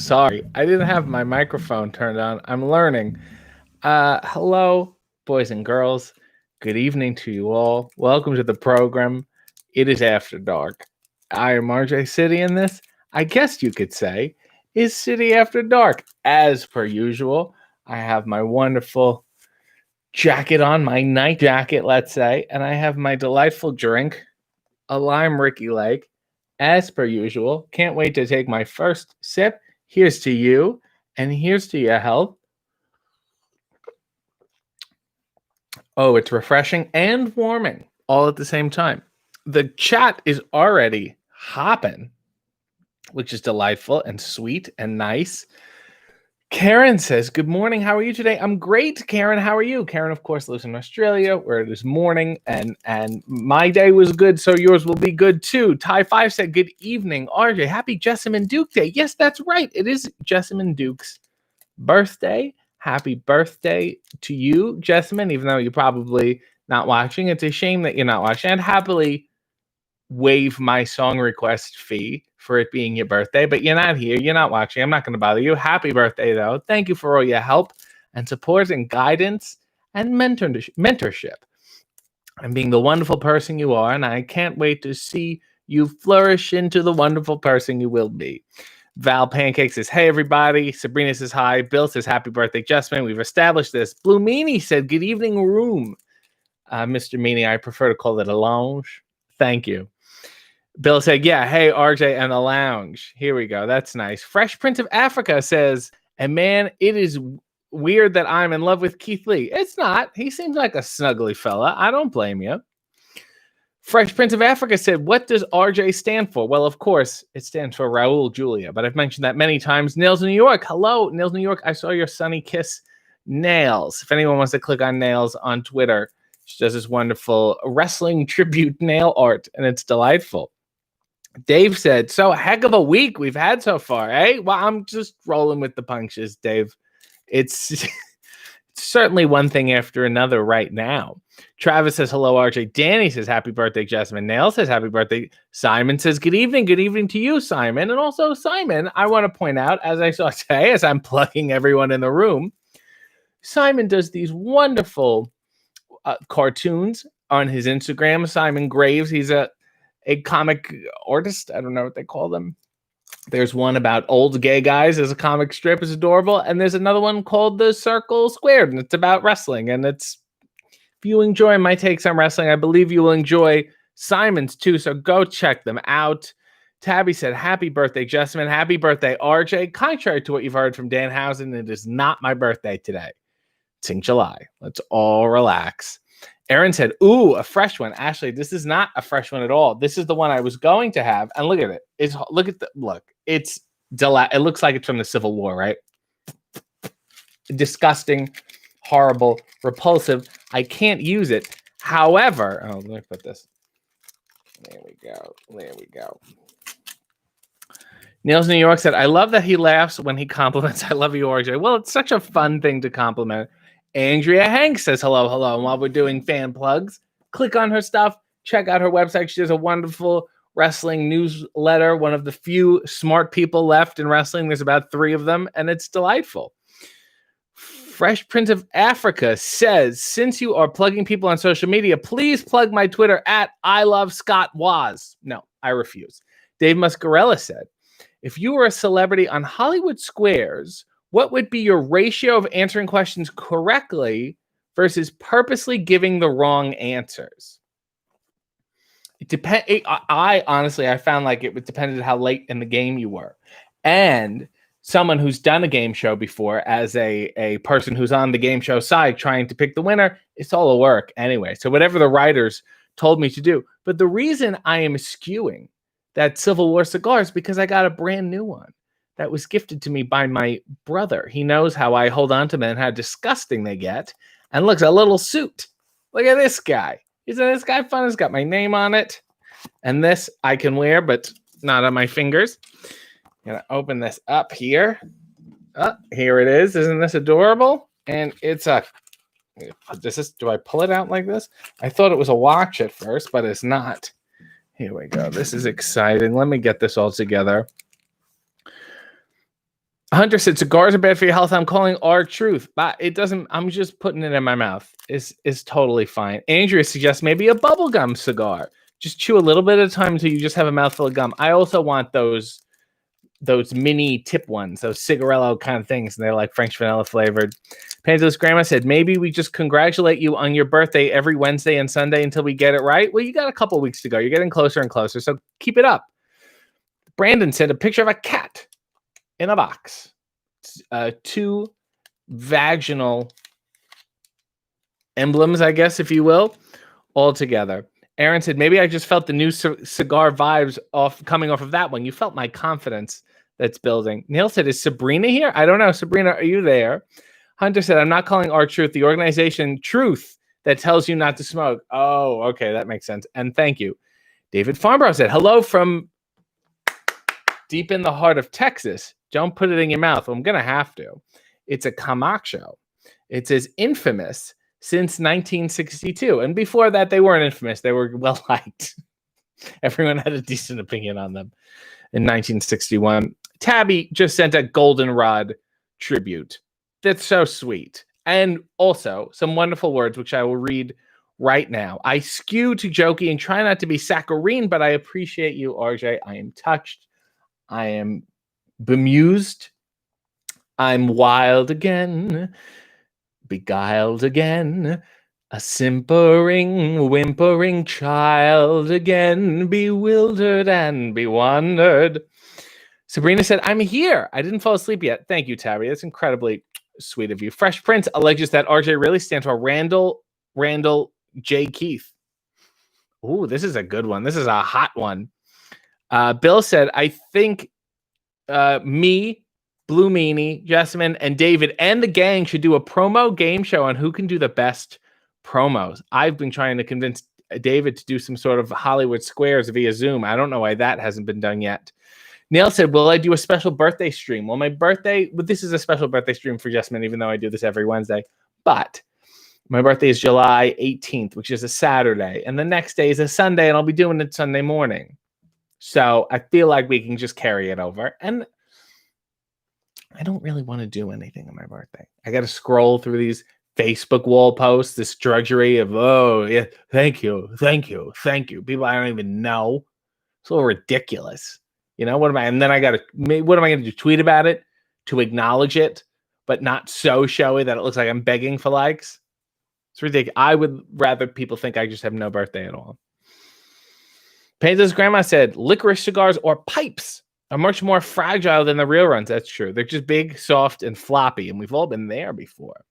sorry. I didn't have my microphone turned on. I'm learning. Hello, boys and girls. Good evening to you all. Welcome to the program. It is After Dark. I am RJ City, and this, I guess you could say, is City After Dark. As per usual, I have my wonderful jacket on, my night jacket, let's say, and I have my delightful drink, a lime Ricky Lake, as per usual. Can't wait to take my first sip. Here's to you, and here's to your health. Oh, it's refreshing and warming all at the same time. The chat is already hopping, which is delightful and sweet and nice. Karen says, "Good morning. How are you today?" I'm great, Karen. How are you? Karen, of course, lives in Australia, where it is morning, and my day was good, so yours will be good too. Ty5 said, "Good evening, RJ. Happy Jessamine Duke Day." Yes, that's right. It is Jessamine Duke's birthday. Happy birthday to you, Jessamine, even though you're probably not watching. It's a shame that you're not watching. I'd happily waive my song request fee for it being your birthday, but you're not here. You're not watching. I'm not going to bother you. Happy birthday, though. Thank you for all your help and support and guidance and mentorship and being the wonderful person you are. And I can't wait to see you flourish into the wonderful person you will be. Val Pancake says, "Hey, everybody." Sabrina says, "Hi." Bill says, "Happy birthday, Justman." We've established this. Blue Meanie said, "Good evening, room." Mr. Meanie, I prefer to call it a lounge. Thank you. Bill said, "Yeah, hey, RJ and the lounge." Here we go. That's nice. Fresh Prince of Africa says, "And man, it is weird that I'm in love with Keith Lee." It's not. He seems like a snuggly fella. I don't blame you. Fresh Prince of Africa said, "What does RJ stand for?" Well, of course, it stands for Raul Julia, but I've mentioned that many times. Nails New York. Hello, Nails New York. I saw your sunny kiss, Nails. If anyone wants to click on Nails on Twitter, she does this wonderful wrestling tribute nail art, and it's delightful. Dave said, "So heck of a week we've had so far, eh?" Well, I'm just rolling with the punches, Dave. It's certainly one thing after another right now. Travis says, "Hello, RJ." Danny says, "Happy birthday, Jasmine." Nail says, "Happy birthday." Simon says, "Good evening." Good evening to you, Simon. And also, Simon, I want to point out, as I saw today, as I'm plugging everyone in the room, Simon does these wonderful cartoons on his Instagram. Simon Graves, he's a comic artist. I don't know what they call them. There's one about old gay guys as a comic strip. It's adorable. And there's another one called The Circle Squared, and it's about wrestling. And if you enjoy my takes on wrestling, I believe you will enjoy Simon's too. So go check them out. Tabby said, "Happy birthday, Jessamine." Happy birthday, RJ. Contrary to what you've heard from Dan Housen, it is not my birthday today. It's in July. Let's all relax. Aaron said, "Ooh, a fresh one." Ashley, this is not a fresh one at all. This is the one I was going to have. And look at it. It's it looks like it's from the Civil War, right? Disgusting, horrible, repulsive. I can't use it. However, let me put this. There we go. Nails New York said, "I love that he laughs when he compliments. I love you, RJ." Well, it's such a fun thing to compliment. Andrea Hanks says, hello. And while we're doing fan plugs, click on her stuff. Check out her website. She has a wonderful wrestling newsletter. One of the few smart people left in wrestling. There's about 3 of them, and it's delightful. Fresh Prince of Africa says, "Since you are plugging people on social media, please plug my Twitter at I love Scott Waz." No, I refuse. Dave Muscarella said, "If you were a celebrity on Hollywood Squares, what would be your ratio of answering questions correctly versus purposely giving the wrong answers?" It depends. I honestly, I found like it depended how late in the game you were. And someone who's done a game show before, as a person who's on the game show side trying to pick the winner, it's all a work anyway. So whatever the writers told me to do. But the reason I am skewing that Civil War cigar is because I got a brand new one that was gifted to me by my brother. He knows how I hold on to them and how disgusting they get. And looks, a little suit. Look at this guy. Isn't this guy fun? It's got my name on it. And this I can wear, but not on my fingers. I'm going to open this up here. Oh, here it is. Isn't this adorable? And it's do I pull it out like this? I thought it was a watch at first, but it's not. Here we go. This is exciting. Let me get this all together. Hunter said cigars are bad for your health. I'm calling our truth, but it doesn't. I'm just putting it in my mouth. Is totally fine. Andrea suggests maybe a bubblegum cigar. Just chew a little bit at a time until you just have a mouthful of gum. I also want those mini tip ones, those cigarello kind of things, and they're like French vanilla flavored. Panzo's grandma said maybe we just congratulate you on your birthday every Wednesday and Sunday until we get it right. Well, you got a couple weeks to go. You're getting closer and closer, so keep it up. Brandon sent a picture of a cat in a box. 2 vaginal emblems, I guess, if you will, all together. Aaron said, maybe I just felt the new cigar vibes coming off of that one. You felt my confidence that's building. Neil said, is Sabrina here? I don't know. Sabrina, are you there? Hunter said, I'm not calling our truth, the organization Truth that tells you not to smoke. Oh, okay. That makes sense. And thank you. David Farnborough said, hello from deep in the heart of Texas. Don't put it in your mouth. I'm going to have to. It's a Camacho. It says infamous since 1962. And before that, they weren't infamous. They were well liked. Everyone had a decent opinion on them in 1961. Tabby just sent a goldenrod tribute. That's so sweet. And also some wonderful words, which I will read right now. I skew to jokey and try not to be saccharine, but I appreciate you, RJ. I am touched. I am bemused. I'm wild again, beguiled again, a simpering, whimpering child again, bewildered and bewondered. Sabrina said, I'm here. I didn't fall asleep yet. Thank you, Tabby. That's incredibly sweet of you. Fresh Prince alleges that RJ really stands for Randall J. Keith. Ooh, this is a good one. This is a hot one. Bill said, I think me, Blue Meanie, Jessamine, and David and the gang should do a promo game show on who can do the best promos. I've been trying to convince David to do some sort of Hollywood Squares via Zoom. I don't know why that hasn't been done yet. Neil said, will I do a special birthday stream? Well, my birthday, this is a special birthday stream for Jessamine, even though I do this every Wednesday. But my birthday is July 18th, which is a Saturday. And the next day is a Sunday, and I'll be doing it Sunday morning. So I feel like we can just carry it over. And I don't really want to do anything on my birthday. I got to scroll through these Facebook wall posts, this drudgery of, oh, yeah, thank you. People I don't even know. It's a little ridiculous. You know, what am I going to do? Tweet about it to acknowledge it, but not so showy that it looks like I'm begging for likes? It's ridiculous. I would rather people think I just have no birthday at all. Panda's grandma said, licorice cigars or pipes are much more fragile than the real ones. That's true. They're just big, soft, and floppy, and we've all been there before.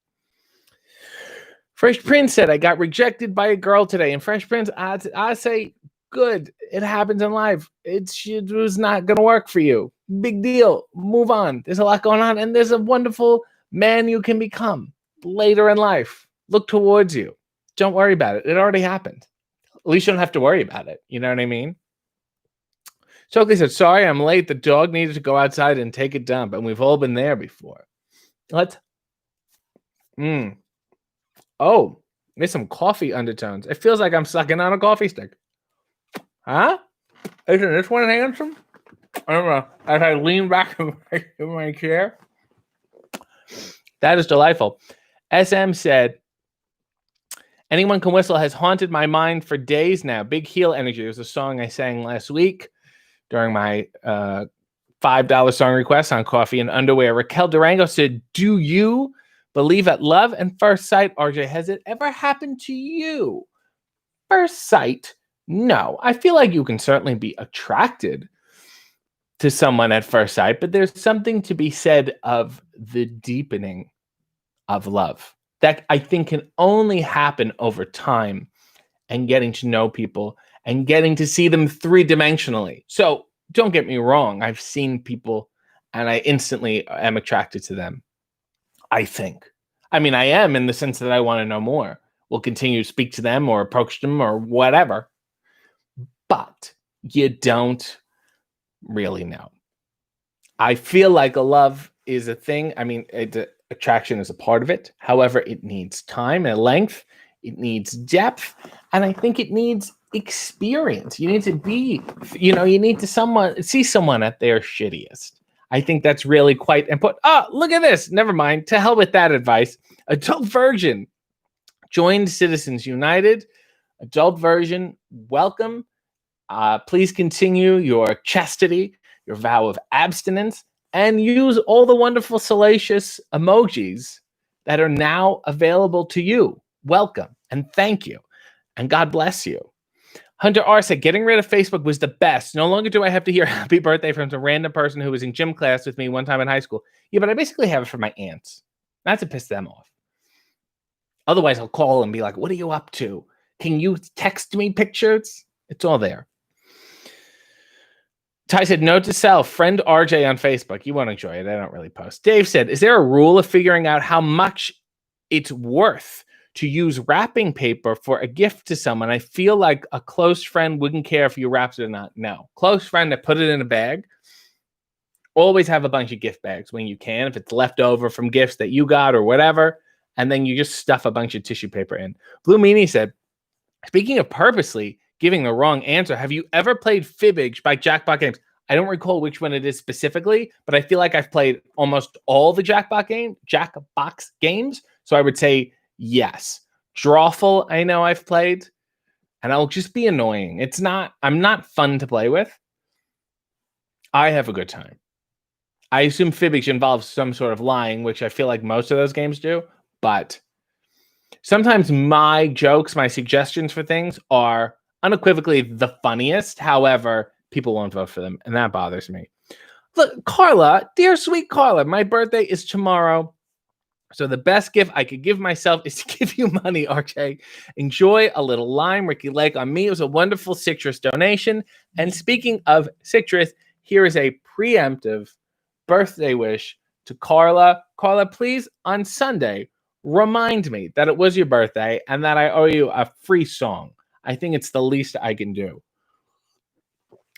Fresh Prince said, I got rejected by a girl today. And Fresh Prince, I say, good. It happens in life. It was not going to work for you. Big deal. Move on. There's a lot going on, and there's a wonderful man you can become later in life. Look towards you. Don't worry about it. It already happened. At least you don't have to worry about it. You know what I mean? Stokely said, sorry, I'm late. The dog needed to go outside and take a dump, and we've all been there before. Oh, there's some coffee undertones. It feels like I'm sucking on a coffee stick. Huh? Isn't this one handsome? I don't know. As I lean back in my chair. That is delightful. SM said, anyone can whistle has haunted my mind for days now. Big heel energy. It was a song I sang last week during my $5 song request on Coffee and Underwear. Raquel Durango said, do you believe at love and first sight? RJ, has it ever happened to you? First sight? No. I feel like you can certainly be attracted to someone at first sight, but there's something to be said of the deepening of love that I think can only happen over time and getting to know people and getting to see them three-dimensionally. So don't get me wrong. I've seen people and I instantly am attracted to them. I think. I mean, I am in the sense that I want to know more. We'll continue to speak to them or approach them or whatever. But you don't really know. I feel like a love is a thing. I mean, attraction is a part of it. However, it needs time and length. It needs depth. And I think it needs experience. You need to be, you need to see someone at their shittiest. I think that's really quite important. Oh, look at this. Never mind. To hell with that advice. Adult version joined Citizens United. Adult version, welcome. Please continue your chastity, your vow of abstinence, and use all the wonderful salacious emojis that are now available to you. Welcome and thank you. And God bless you. Hunter R said, getting rid of Facebook was the best. No longer do I have to hear happy birthday from some random person who was in gym class with me one time in high school. Yeah, but I basically have it for my aunts. Not to piss them off. Otherwise, I'll call and be like, what are you up to? Can you text me pictures? It's all there. Ty said, note to self, friend RJ on Facebook. You won't enjoy it. I don't really post. Dave said, is there a rule of figuring out how much it's worth to use wrapping paper for a gift to someone? I feel like a close friend wouldn't care if you wrapped it or not. No. Close friend that put it in a bag. Always have a bunch of gift bags when you can, if it's left over from gifts that you got or whatever. And then you just stuff a bunch of tissue paper in. Blue Meanie said, speaking of purposely giving the wrong answer, have you ever played Fibbage by Jackbox Games? I don't recall which one it is specifically, but I feel like I've played almost all the Jackbox games. So I would say yes. Drawful, I know I've played, and I'll just be annoying. I'm not fun to play with. I have a good time. I assume Fibbage involves some sort of lying, which I feel like most of those games do, but sometimes my jokes, my suggestions for things are unequivocally the funniest. However, people won't vote for them, and that bothers me. Look, Carla, dear sweet Carla, my birthday is tomorrow. So the best gift I could give myself is to give you money, RJ. Enjoy a little lime, Ricky Lake on me. It was a wonderful citrus donation. And speaking of citrus, here is a preemptive birthday wish to Carla. Carla, please, on Sunday, remind me that it was your birthday and that I owe you a free song. I think it's the least I can do.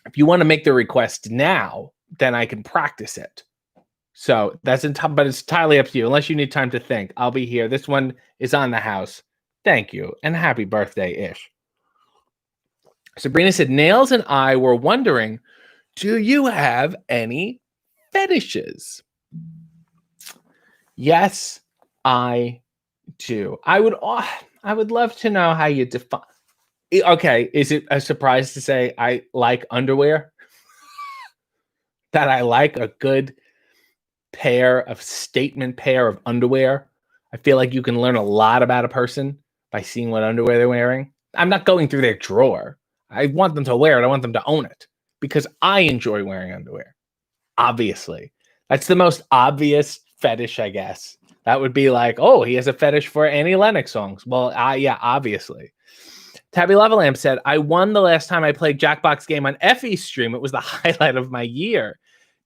If you want to make the request now, then I can practice it. So that's but it's entirely up to you. Unless you need time to think, I'll be here. This one is on the house. Thank you and happy birthday-ish. Sabrina said, Nails and I were wondering, do you have any fetishes? Yes, I do. I would love to know how you define. Okay, is it a surprise to say I like underwear? That I like a good statement pair of underwear. I feel like you can learn a lot about a person by seeing what underwear they're wearing. I'm not going through their drawer. I want them to wear it. I want them to own it because I enjoy wearing underwear. Obviously. That's the most obvious fetish, I guess. That would be like, oh, he has a fetish for Annie Lennox songs. Well, yeah, obviously. Tabby Levelamp said, I won the last time I played Jackbox game on Effie's stream. It was the highlight of my year.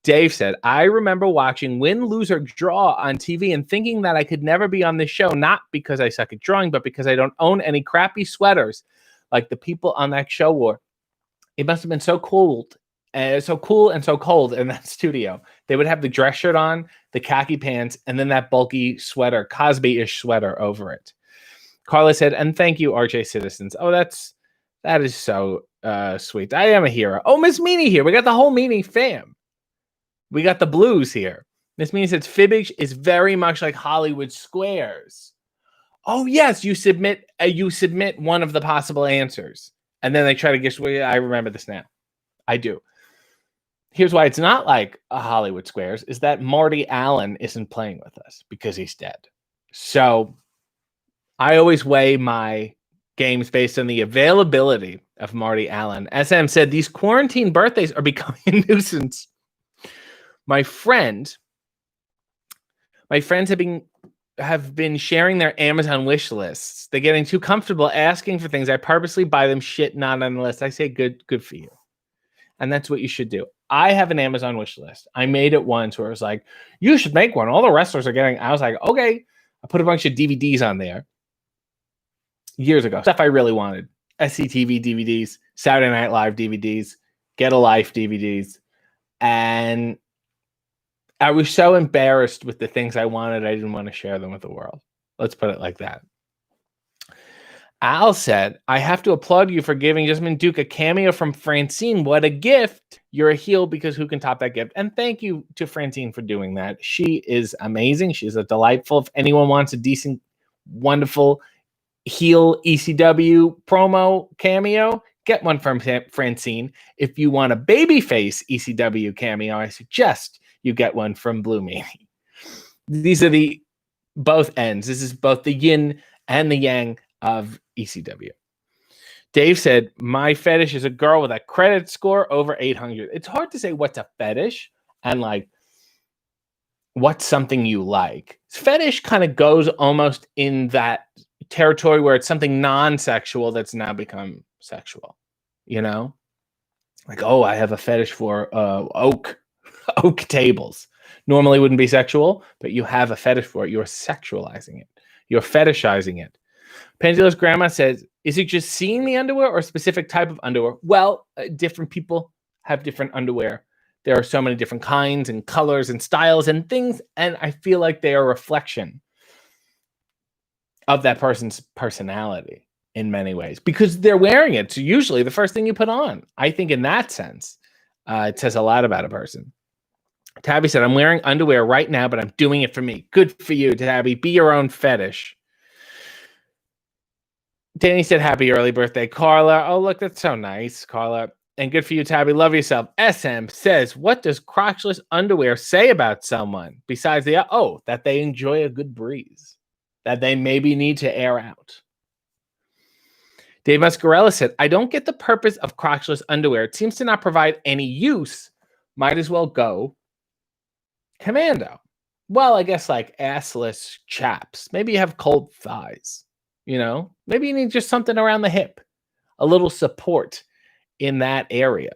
Dave said, I remember watching Win, Lose, or Draw on TV and thinking that I could never be on this show, not because I suck at drawing, but because I don't own any crappy sweaters like the people on that show wore. It must have been so cold and so cold in that studio. They would have the dress shirt on, the khaki pants, and then that bulky sweater, Cosby-ish sweater over it. Carla said, and thank you, RJ Citizens. Oh, that is so sweet. I am a hero. Oh, Miss Meanie here. We got the whole Meanie fam. We got the blues here. Miss Meanie says, Fibbage is very much like Hollywood Squares. Oh, yes, you submit one of the possible answers. And then they try to guess. I remember this now. I do. Here's why it's not like a Hollywood Squares is that Marty Allen isn't playing with us because he's dead. So I always weigh my games based on the availability of Marty Allen. SM said, these quarantine birthdays are becoming a nuisance. My friends have been sharing their Amazon wish lists. They're getting too comfortable asking for things. I purposely buy them shit not on the list. I say good for you. And that's what you should do. I have an Amazon wish list. I made it once where it was like, you should make one. All the wrestlers are getting. I was like, okay. I put a bunch of DVDs on there years ago. Stuff I really wanted. SCTV DVDs, Saturday Night Live DVDs, Get a Life DVDs. And I was so embarrassed with the things I wanted, I didn't want to share them with the world. Let's put it like that. Al said, I have to applaud you for giving Jasmine Duke a cameo from Francine. What a gift. You're a heel because who can top that gift? And thank you to Francine for doing that. She is amazing. She's a delightful. If anyone wants a decent, wonderful heel ECW promo cameo, get one from Francine. If you want a babyface ECW cameo, I suggest you get one from Blue Meanie. These are the both ends. This is both the yin and the yang of ECW. Dave said, my fetish is a girl with a credit score over 800. It's hard to say what's a fetish and like what's something you like. Fetish kind of goes almost in that territory where it's something non-sexual that's now become sexual, you know? Like, oh, I have a fetish for oak tables. Normally wouldn't be sexual, but you have a fetish for it. You're sexualizing it. You're fetishizing it. Pendula's grandma says, is it just seeing the underwear or a specific type of underwear? Well, different people have different underwear. There are so many different kinds and colors and styles and things, and I feel like they are a reflection of that person's personality in many ways because they're wearing it. So usually the first thing you put on. I think in that sense, it says a lot about a person. Tabby said, I'm wearing underwear right now, but I'm doing it for me. Good for you, Tabby. Be your own fetish. Danny said, happy early birthday, Carla. Oh, look, that's so nice, Carla. And good for you, Tabby. Love yourself. SM says, what does crotchless underwear say about someone besides that they enjoy a good breeze, that they maybe need to air out? Dave Muscarella said, I don't get the purpose of crotchless underwear. It seems to not provide any use. Might as well go commando. Well, I guess like assless chaps. Maybe you have cold thighs, you know? Maybe you need just something around the hip, a little support in that area.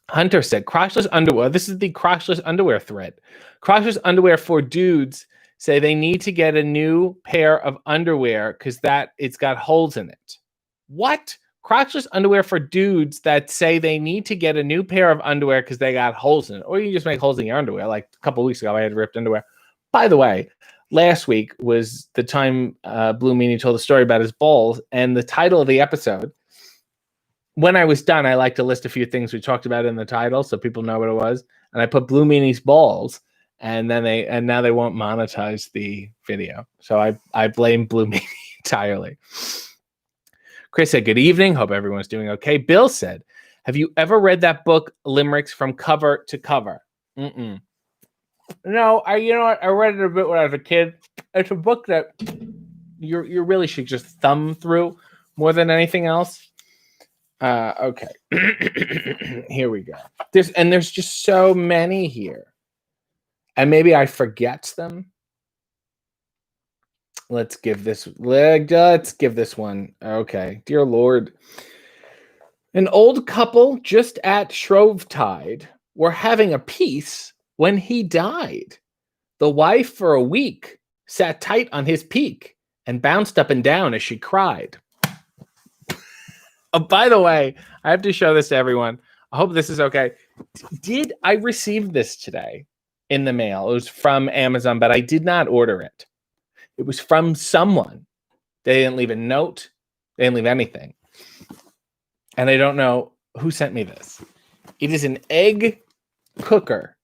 Hunter said, crotchless underwear. This is the crotchless underwear thread. Crotchless underwear for dudes say they need to get a new pair of underwear because it's got holes in it. What? Crotchless underwear for dudes that say they need to get a new pair of underwear because they got holes in it. Or you just make holes in your underwear. Like a couple of weeks ago, I had ripped underwear. By the way, last week was the time Blue Meanie told a story about his balls. And the title of the episode, when I was done, I like to list a few things we talked about in the title so people know what it was. And I put Blue Meanie's balls. And then now they won't monetize the video. So I blame Blue Meanie entirely. Chris said, good evening. Hope everyone's doing okay. Bill said, have you ever read that book, Limericks from Cover to Cover? Mm-mm. No, you know what? I read it a bit when I was a kid. It's a book that you really should just thumb through more than anything else. Okay. Here we go. There's just so many here. And maybe I forget them. Let's give this one. Okay. Dear Lord. An old couple just at Shrovetide were having a peace when he died. The wife for a week sat tight on his peak and bounced up and down as she cried. Oh, by the way, I have to show this to everyone. I hope this is okay. Did I receive this today in the mail? It was from Amazon, but I did not order it. It was from someone. They didn't leave a note. They didn't leave anything. And I don't know who sent me this. It is an egg cooker.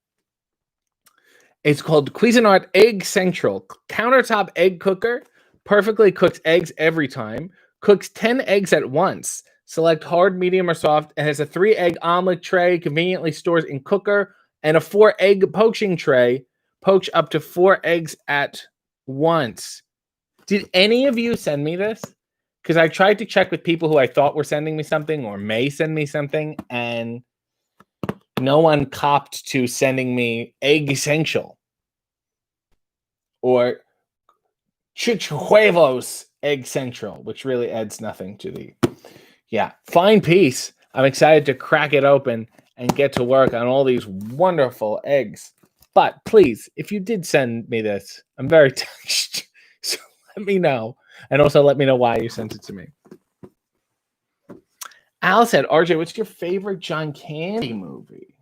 It's called Cuisinart Egg Central. Countertop egg cooker. Perfectly cooks eggs every time. Cooks 10 eggs at once. Select hard, medium, or soft. It has a 3-egg omelet tray. Conveniently stores in cooker. And a 4-egg poaching tray. Poach up to 4 eggs at once. Did any of you send me this? Because I tried to check with people who I thought were sending me something or may send me something, and no one copped to sending me Egg Essential or Chichuevos Egg Central, which really adds nothing to the... Yeah, fine piece. I'm excited to crack it open and get to work on all these wonderful eggs. But please, if you did send me this, I'm very touched. So let me know. And also let me know why you sent it to me. Al said, RJ, what's your favorite John Candy movie?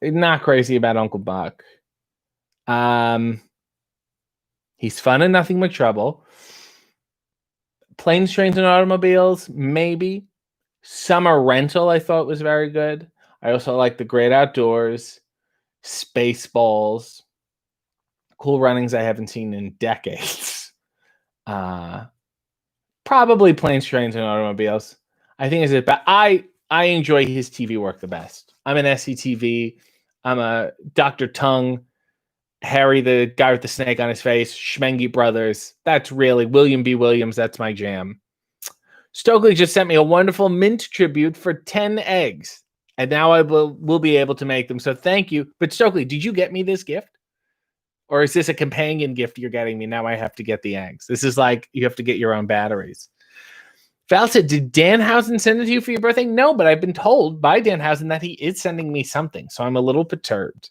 Not crazy about Uncle Buck. He's fun and nothing but trouble. Planes, Trains, and Automobiles, maybe. Summer Rental, I thought was very good. I also like The Great Outdoors, Spaceballs, Cool Runnings I haven't seen in decades. Probably Planes, Trains, and Automobiles. I think it's but I enjoy his TV work the best. I'm an SCTV. I'm a Dr. Tongue, Harry, the guy with the snake on his face, Schmengi Brothers. That's really William B. Williams. That's my jam. Stokely just sent me a wonderful mint tribute for 10 eggs. And now I will be able to make them. So thank you. But Stokely, did you get me this gift? Or is this a companion gift you're getting me? Now I have to get the eggs. This is like you have to get your own batteries. Val said, did Danhausen send it to you for your birthday? No, but I've been told by Danhausen that he is sending me something. So I'm a little perturbed.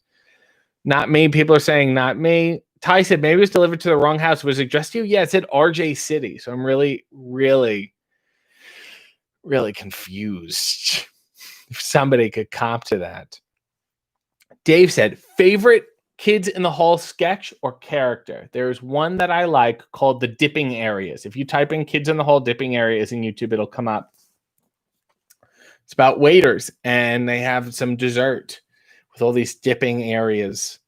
Not me. People are saying not me. Ty said, maybe it was delivered to the wrong house. Was it addressed to you? Yeah, it said RJ City. So I'm really, really, really confused. If somebody could cop to that. Dave said, favorite Kids in the Hall sketch or character? There's one that I like called The Dipping Areas. If you type in Kids in the Hall Dipping Areas in YouTube, it'll come up. It's about waiters, and they have some dessert with all these dipping areas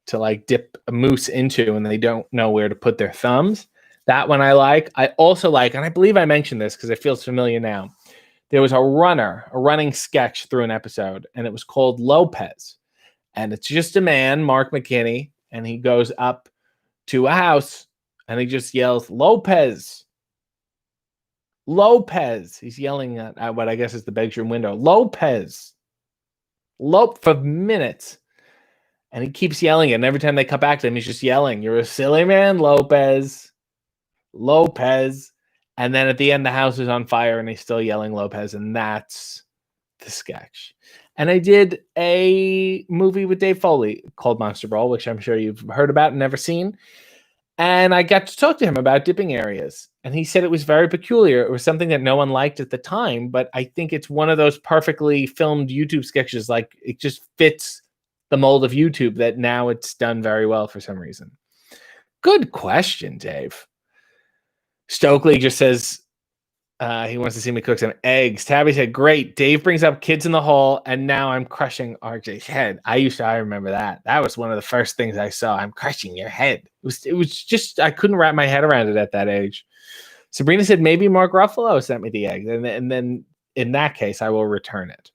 to like dip a mousse into, and they don't know where to put their thumbs. That one I like. I also like, and I believe I mentioned this because it feels familiar now. There was a running sketch through an episode, and it was called Lopez. And it's just a man, Mark McKinney, and he goes up to a house and he just yells, Lopez. Lopez. He's yelling at what I guess is the bedroom window. Lopez. For minutes. And he keeps yelling it. And every time they cut back to him, he's just yelling, you're a silly man, Lopez. Lopez. And then at the end, the house is on fire and he's still yelling Lopez. And that's the sketch. And I did a movie with Dave Foley called Monster Brawl, which I'm sure you've heard about and never seen. And I got to talk to him about dipping areas. And he said it was very peculiar. It was something that no one liked at the time, but I think it's one of those perfectly filmed YouTube sketches. Like it just fits the mold of YouTube that now it's done very well for some reason. Good question, Dave. Stokely just says, he wants to see me cook some eggs. Tabby said, great. Dave brings up Kids in the Hall, and now I'm crushing RJ's head. I remember that. That was one of the first things I saw. I'm crushing your head. It was just, I couldn't wrap my head around it at that age. Sabrina said, maybe Mark Ruffalo sent me the eggs. And then in that case, I will return it.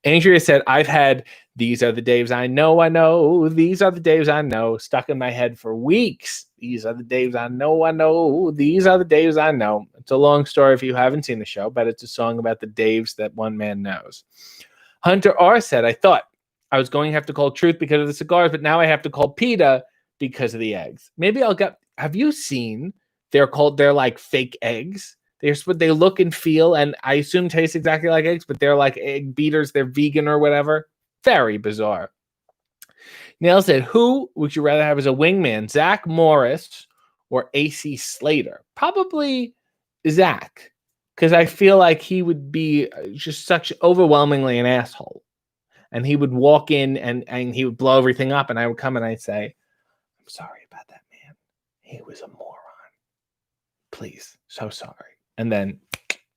Andrea said, I've had These Are the Daves I Know. These are the Daves I know. Stuck in my head for weeks. These are the Daves I know. These are the Daves I know. It's a long story if you haven't seen the show, but it's a song about the Daves that one man knows. Hunter R. said, I thought I was going to have to call Truth because of the cigars, but now I have to call PETA because of the eggs. Maybe I'll get, have you seen, they're like fake eggs. They look and feel, and I assume taste exactly like eggs, but they're like egg beaters. They're vegan or whatever. Very bizarre. Neil said, who would you rather have as a wingman, Zach Morris or AC Slater? Probably Zach, because I feel like he would be just such overwhelmingly an asshole. And he would walk in and he would blow everything up, and I would come and I'd say, I'm sorry about that man. He was a moron. Please, so sorry. And then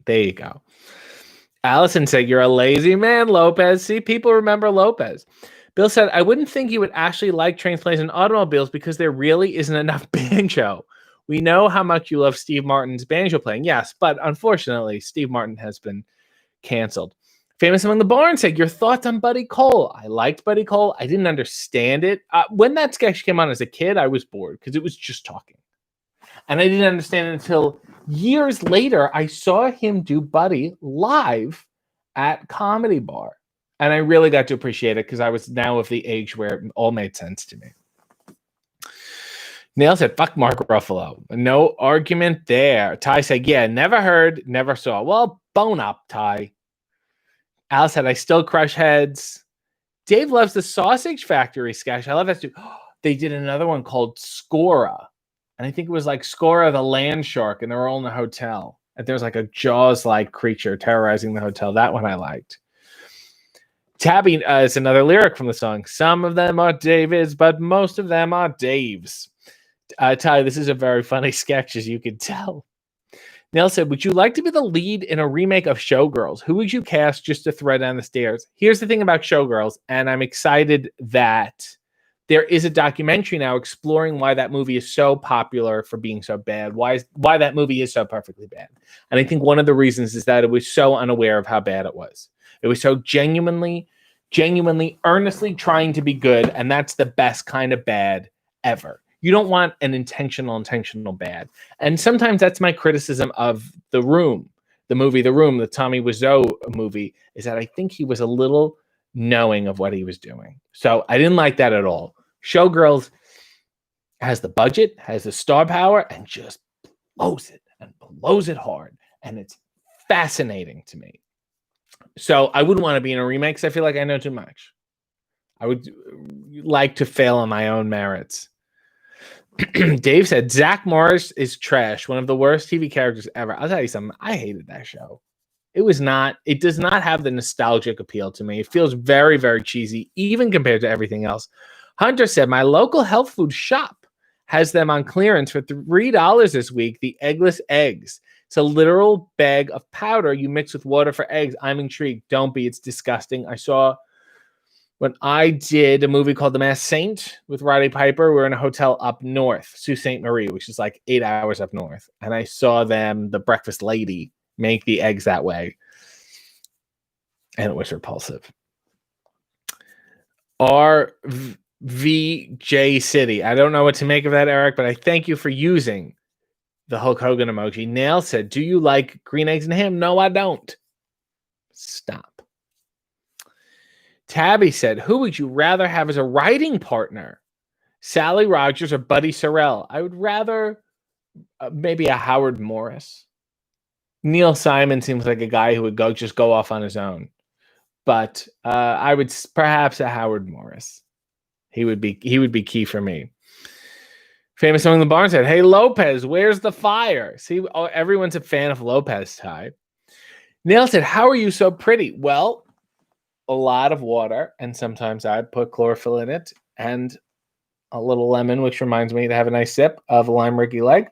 there you go. Allison said, you're a lazy man, Lopez. See, people remember Lopez. Bill said, I wouldn't think you would actually like Trains, Planes, and Automobiles because there really isn't enough banjo. We know how much you love Steve Martin's banjo playing. Yes, but unfortunately, Steve Martin has been canceled. Famous Among the Barn said, your thoughts on Buddy Cole? I liked Buddy Cole. I didn't understand it. When that sketch came on as a kid, I was bored because it was just talking. And I didn't understand it until years later. I saw him do Buddy live at Comedy Bar. And I really got to appreciate it because I was now of the age where it all made sense to me. Neil said, fuck Mark Ruffalo. No argument there. Ty said, yeah, never heard, never saw. Well, bone up, Ty. Al said, I still crush heads. Dave loves the Sausage Factory sketch. I love that too. They did another one called Scora. And I think it was like Scora the land shark, and they were all in the hotel. And there was like a Jaws-like creature terrorizing the hotel. That one I liked. Tabby is another lyric from the song. Some of them are Davids, but most of them are Daves. Ty, this is a very funny sketch, as you can tell. Neil said, would you like to be the lead in a remake of Showgirls? Who would you cast just to throw down the stairs? Here's the thing about Showgirls, and I'm excited that there is a documentary now exploring why that movie is so popular for being so bad, why that movie is so perfectly bad. And I think one of the reasons is that it was so unaware of how bad it was. It was so genuinely, earnestly trying to be good, and that's the best kind of bad ever. You don't want an intentional bad. And sometimes that's my criticism of The Room, the movie The Room, the Tommy Wiseau movie, is that I think he was a little knowing of what he was doing. So I didn't like that at all. Showgirls has the budget, has the star power, and just blows it hard. And it's fascinating to me. So I wouldn't want to be in a remake because I feel like I know too much. I would like to fail on my own merits. Dave said, Zach Morris is trash. One of the worst TV characters ever. I'll tell you something. I hated that show. It does not have the nostalgic appeal to me. It feels very, very cheesy, even compared to everything else. Hunter said, my local health food shop has them on clearance for $3 this week. The eggless eggs. It's a literal bag of powder you mix with water for eggs. I'm intrigued. Don't be. It's disgusting. I saw when I did a movie called The Masked Saint with Roddy Piper, we were in a hotel up north, Sault Ste. Marie, which is like 8 hours up north. And I saw them, the breakfast lady, make the eggs that way. And it was repulsive. RVJ City. I don't know what to make of that, Eric, but I thank you for using the Hulk Hogan emoji. Nail said, do you like green eggs and ham? No, I don't. Stop. Tabby said, who would you rather have as a writing partner? Sally Rogers or Buddy Sorrell? I would rather maybe a Howard Morris. Neil Simon seems like a guy who would just go off on his own. But I would perhaps a Howard Morris. He would be key for me. Famous Among the Barn said, hey, Lopez, where's the fire? See, everyone's a fan of Lopez, Ty. Neil said, how are you so pretty? Well, a lot of water, and sometimes I put chlorophyll in it, and a little lemon, which reminds me to have a nice sip of lime Ricky leg.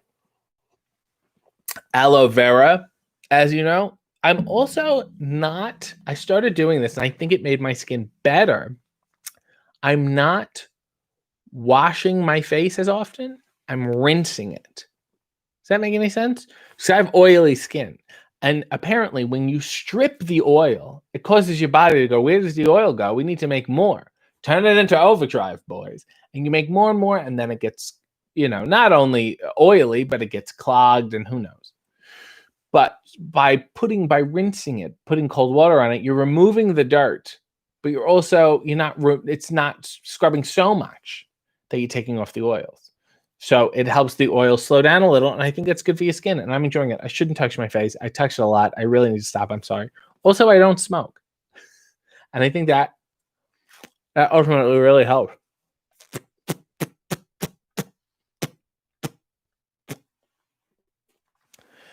Aloe vera, as you know. I'm also not, I started doing this, and I think it made my skin better. I'm not washing my face as often. I'm rinsing it. Does that make any sense? So I have oily skin. And apparently, when you strip the oil, it causes your body to go, where does the oil go? We need to make more. Turn it into overdrive, boys. And you make more and more, and then it gets, not only oily, but it gets clogged, and who knows. But by rinsing it, putting cold water on it, you're removing the dirt, but it's not scrubbing so much that you're taking off the oils. So it helps the oil slow down a little, and I think that's good for your skin, and I'm enjoying it. I shouldn't touch my face. I touch it a lot. I really need to stop. I'm sorry. Also, I don't smoke. And I think that ultimately really helps.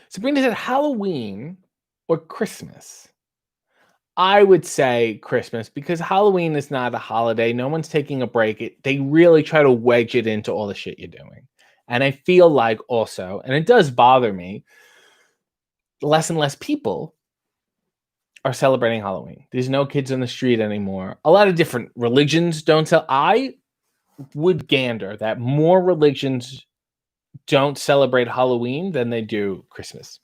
Sabrina said, Halloween or Christmas? I would say Christmas, because Halloween is not a holiday. No one's taking a break. They really try to wedge it into all the shit you're doing. And I feel like also, and it does bother me, less and less people are celebrating Halloween. There's no kids on the street anymore. A lot of different religions don't sell. I would gander that more religions don't celebrate Halloween than they do Christmas.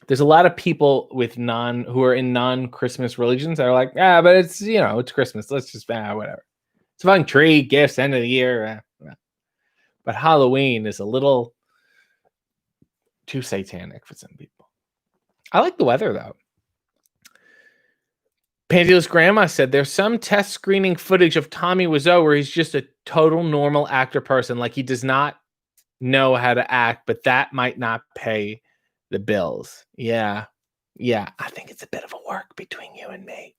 There's a lot of people who are in non-Christmas religions that are like, but it's, it's Christmas. Let's just, whatever. It's a fun tree, gifts, end of the year. But Halloween is a little too satanic for some people. I like the weather, though. Pantyless Grandma said, there's some test screening footage of Tommy Wiseau where he's just a total normal actor person. Like, he does not know how to act, but that might not pay the bills. Yeah. I think it's a bit of a work between you and me.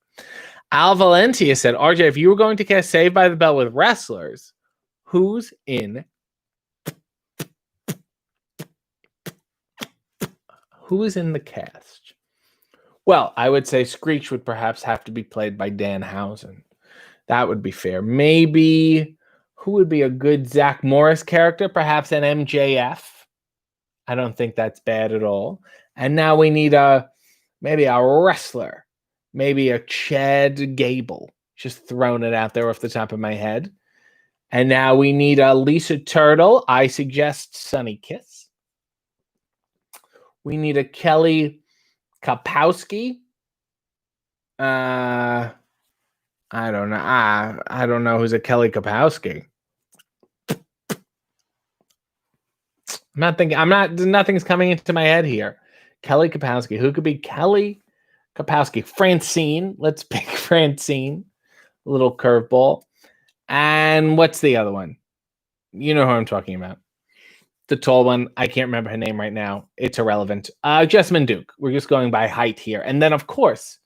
Al Valentia said, RJ, if you were going to cast Saved by the Bell with wrestlers, who's in the cast? Well, I would say Screech would perhaps have to be played by Danhausen. That would be fair. Maybe Who would be a good Zach Morris character? Perhaps an MJF. I don't think that's bad at all. And now we need maybe a wrestler, maybe a Chad Gable. Just throwing it out there off the top of my head. And now we need a Lisa Turtle. I suggest Sunny Kiss. We need a Kelly Kapowski. I don't know. I don't know who's a Kelly Kapowski. Nothing's coming into my head here. Kelly Kapowski. Who could be Kelly Kapowski? Francine. Let's pick Francine. A little curveball. And what's the other one? You know who I'm talking about. The tall one. I can't remember her name right now. It's irrelevant. Jessamine Duke. We're just going by height here. And then, of course,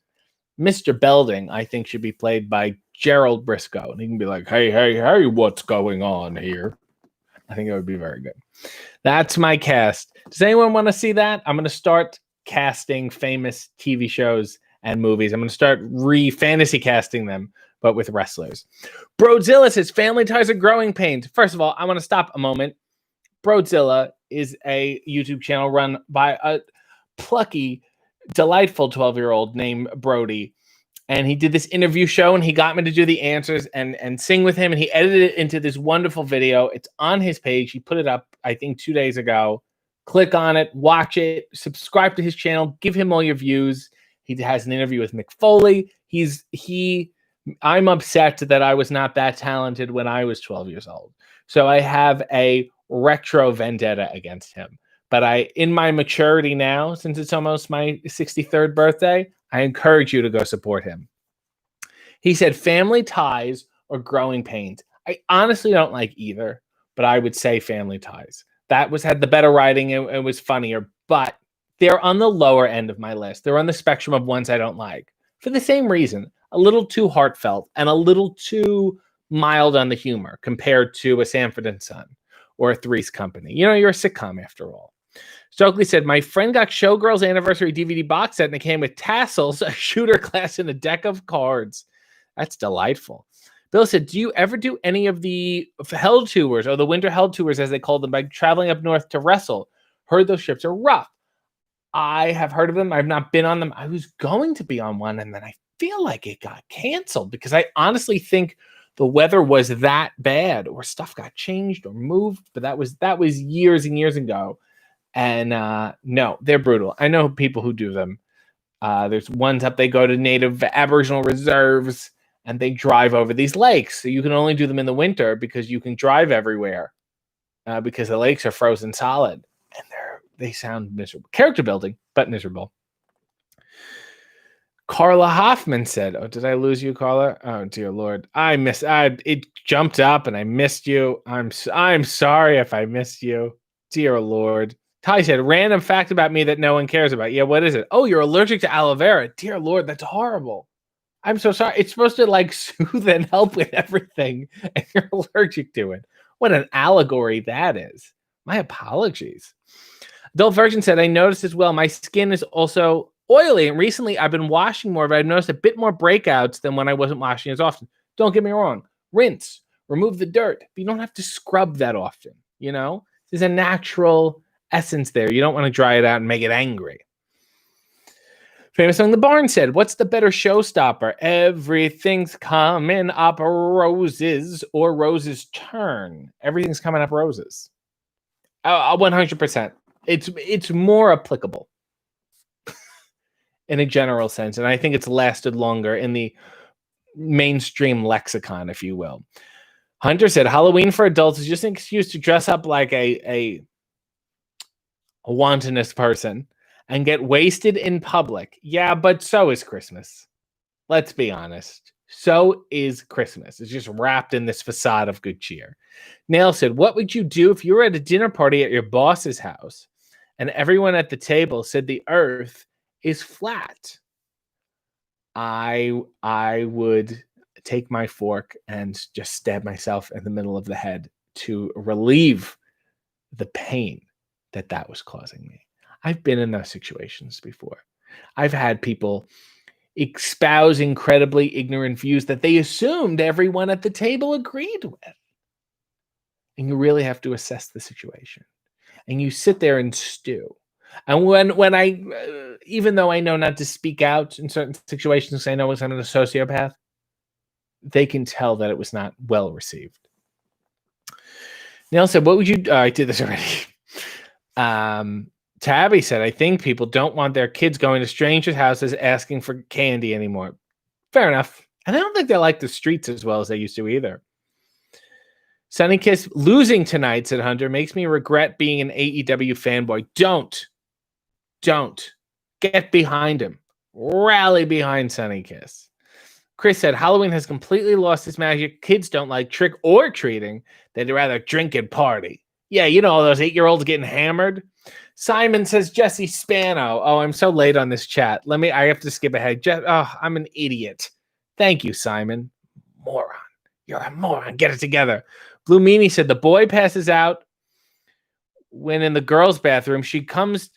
Mr. Belding, I think, should be played by Gerald Briscoe. And he can be like, hey, what's going on here? I think it would be very good. That's my cast. Does anyone want to see that? I'm going to start casting famous TV shows and movies. I'm going to start fantasy casting them, but with wrestlers. Broadzilla says, family ties are growing pains. First of all, I want to stop a moment. Broadzilla is a YouTube channel run by a plucky, delightful 12-year-old named Brody. And he did this interview show, and he got me to do the answers and sing with him, and he edited it into this wonderful video. It's on his page. He put it up, I think, 2 days ago. Click on it, watch it, subscribe to his channel, give him all your views. He has an interview with Mick Foley. I'm upset that I was not that talented when I was 12 years old. So I have a retro vendetta against him. But in my maturity now, since it's almost my 63rd birthday, I encourage you to go support him. He said, family ties or growing pains. I honestly don't like either, but I would say family ties. That had the better writing and was funnier, but they're on the lower end of my list. They're on the spectrum of ones I don't like. For the same reason, a little too heartfelt and a little too mild on the humor compared to a Sanford and Son or a Three's Company. You know, you're a sitcom after all. Stokely said, my friend got Showgirls anniversary DVD box set and it came with tassels, a shooter glass, and a deck of cards. That's delightful. Bill said, do you ever do any of the Hell Tours or the Winter Hell Tours, as they call them, by traveling up north to wrestle? Heard those trips are rough. I have heard of them. I've not been on them. I was going to be on one, and then I feel like it got canceled because I honestly think the weather was that bad or stuff got changed or moved. But that was years and years ago. And no, they're brutal. I know people who do them. There's ones up, they go to native Aboriginal reserves and they drive over these lakes. So you can only do them in the winter because you can drive everywhere because the lakes are frozen solid. And they sound miserable. Character building, but miserable. Carla Hoffman said, oh, did I lose you, Carla? Oh, dear Lord. It jumped up and I missed you. I'm sorry if I missed you. Dear Lord. Ty said, random fact about me that no one cares about. Yeah, what is it? Oh, you're allergic to aloe vera. Dear Lord, that's horrible. I'm so sorry. It's supposed to like soothe and help with everything, and you're allergic to it. What an allegory that is. My apologies. Adult Virgin said, I noticed as well, my skin is also oily, and recently I've been washing more, but I've noticed a bit more breakouts than when I wasn't washing as often. Don't get me wrong. Rinse, remove the dirt, but you don't have to scrub that often, you know? There's a natural essence there. You don't want to dry it out and make it angry. Famous Song the Barn said, what's the better showstopper? Everything's coming up roses or Rose's Turn. Everything's coming up roses. 100%. It's more applicable in a general sense, and I think it's lasted longer in the mainstream lexicon, if you will. Hunter said, Halloween for adults is just an excuse to dress up like a wantonous person and get wasted in public. Yeah, but so is Christmas. Let's be honest. So is Christmas. It's just wrapped in this facade of good cheer. Nail said, what would you do if you were at a dinner party at your boss's house and everyone at the table said the earth is flat? I would take my fork and just stab myself in the middle of the head to relieve the pain that was causing me. I've been in those situations before. I've had people espouse incredibly ignorant views that they assumed everyone at the table agreed with. and you really have to assess the situation. And you sit there and stew. And when I, even though I know not to speak out in certain situations, I know I'm a sociopath, they can tell that it was not well received. Neil said, what would you, I did this already. Tabby said, I think people don't want their kids going to strangers' houses asking for candy anymore. Fair enough. And I don't think they like the streets as well as they used to either. Sunny Kiss losing tonight, said Hunter, makes me regret being an AEW fanboy. Don't. Get behind him. Rally behind Sunny Kiss. Chris said, Halloween has completely lost its magic. Kids don't like trick or treating. They'd rather drink and party. Yeah, you know, all those 8-year-olds getting hammered. Simon says, Jesse Spano. Oh, I'm so late on this chat. I have to skip ahead. I'm an idiot. Thank you, Simon. Moron. You're a moron. Get it together. Blue Meanie said, the boy passes out when in the girl's bathroom. She comes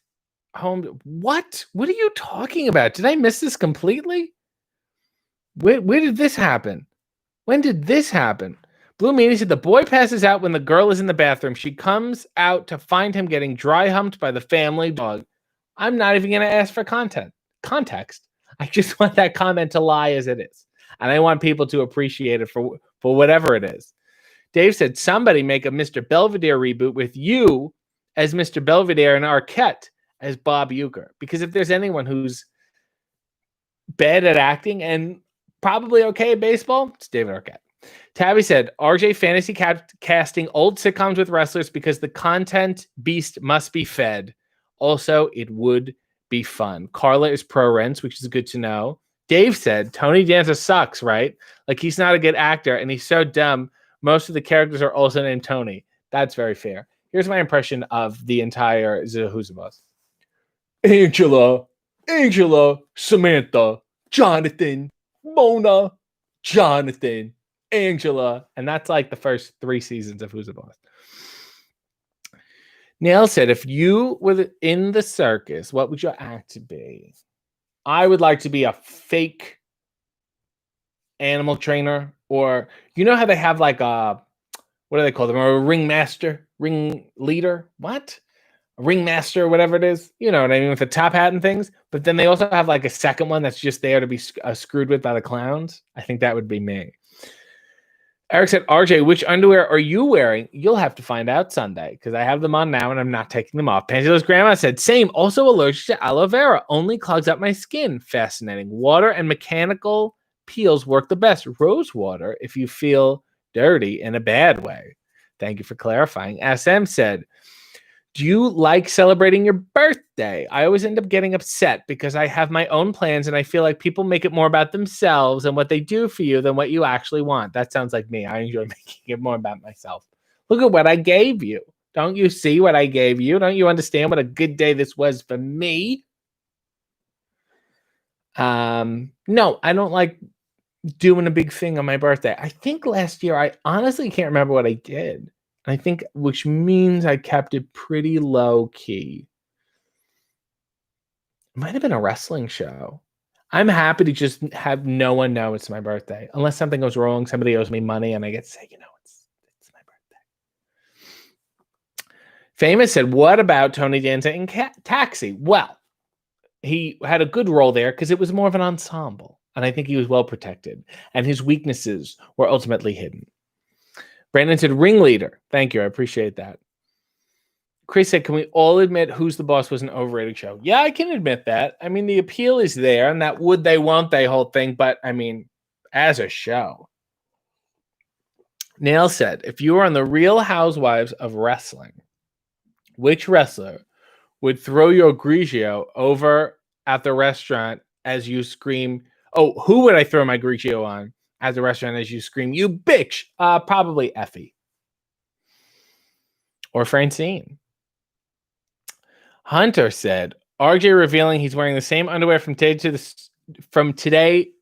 home. What? What are you talking about? Did I miss this completely? Where did this happen? When did this happen? Blue Meanie said, the boy passes out when the girl is in the bathroom. She comes out to find him getting dry humped by the family dog. I'm not even going to ask for context. I just want that comment to lie as it is. And I want people to appreciate it for whatever it is. Dave said, somebody make a Mr. Belvedere reboot with you as Mr. Belvedere and Arquette as Bob Uecker. Because if there's anyone who's bad at acting and probably okay at baseball, it's David Arquette. Tabby said, RJ fantasy casting old sitcoms with wrestlers because the content beast must be fed. Also, it would be fun. Carla is pro Rents, which is good to know. Dave said, Tony Danza sucks, right? Like, he's not a good actor, and he's so dumb. Most of the characters are also named Tony. That's very fair. Here's my impression of the entire Who's the Boss. Angela, Samantha, Jonathan, Mona, Jonathan, Angela. And that's like the first 3 seasons of Who's the Boss. Neil said, if you were in the circus, what would your act be? I would like to be a fake animal trainer, or you know how they have like what do they call them? A ringmaster, ring leader? What? A ringmaster, whatever it is. You know what I mean? With the top hat and things. But then they also have like a second one that's just there to be screwed with by the clowns. I think that would be me. Eric said, RJ, which underwear are you wearing? You'll have to find out Sunday because I have them on now and I'm not taking them off. Pantelo's grandma said, same. Also allergic to aloe vera. Only clogs up my skin. Fascinating. Water and mechanical peels work the best. Rose water if you feel dirty in a bad way. Thank you for clarifying. SM said, do you like celebrating your birthday? I always end up getting upset because I have my own plans and I feel like people make it more about themselves and what they do for you than what you actually want. That sounds like me. I enjoy making it more about myself. Look at what I gave you. Don't you see what I gave you? Don't you understand what a good day this was for me? No, I don't like doing a big thing on my birthday. I think last year, I honestly can't remember what I did. I think, which means I kept it pretty low key. It might have been a wrestling show. I'm happy to just have no one know it's my birthday. Unless something goes wrong, somebody owes me money, and I get to say, it's my birthday. Famous said, what about Tony Danza in Taxi? Well, he had a good role there because it was more of an ensemble. And I think he was well protected. And his weaknesses were ultimately hidden. Brandon said, ringleader. Thank you. I appreciate that. Chris said, can we all admit Who's the Boss was an overrated show? Yeah, I can admit that. I mean, the appeal is there, and that would they, won't they whole thing. But, I mean, as a show. Nail said, if you were on the Real Housewives of Wrestling, which wrestler would throw your Grigio over at the restaurant as you scream, oh, who would I throw my Grigio on? At the restaurant as you scream, you bitch. Probably Effie. Or Francine. Hunter said, RJ revealing he's wearing the same underwear from today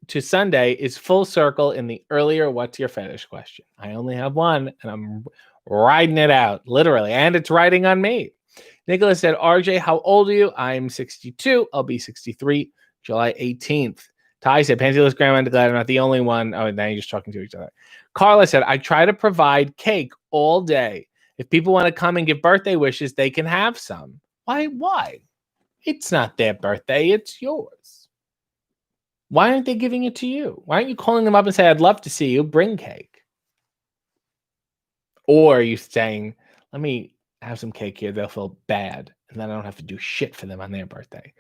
to Sunday is full circle in the earlier what's your fetish question. I only have one, and I'm riding it out, literally. And it's riding on me. Nicholas said, RJ, how old are you? I'm 62. I'll be 63 July 18th. Ty said, Pantelis grandma and glad I'm not the only one. Oh, now you're just talking to each other. Carla said, I try to provide cake all day. If people want to come and give birthday wishes, they can have some. Why? It's not their birthday, it's yours. Why aren't they giving it to you? Why aren't you calling them up and say, I'd love to see you, bring cake? Or are you saying, let me have some cake here, they'll feel bad, and then I don't have to do shit for them on their birthday.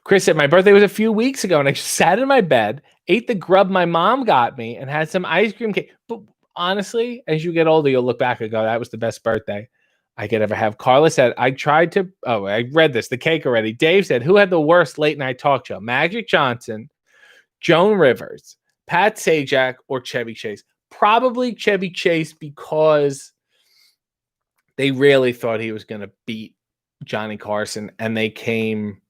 Chris said, my birthday was a few weeks ago, and I just sat in my bed, ate the grub my mom got me, and had some ice cream cake. But honestly, as you get older, you'll look back and go, that was the best birthday I could ever have. Carla said, I read this, the cake already. Dave said, who had the worst late night talk show? Magic Johnson, Joan Rivers, Pat Sajak, or Chevy Chase? Probably Chevy Chase, because they really thought he was going to beat Johnny Carson, and they came,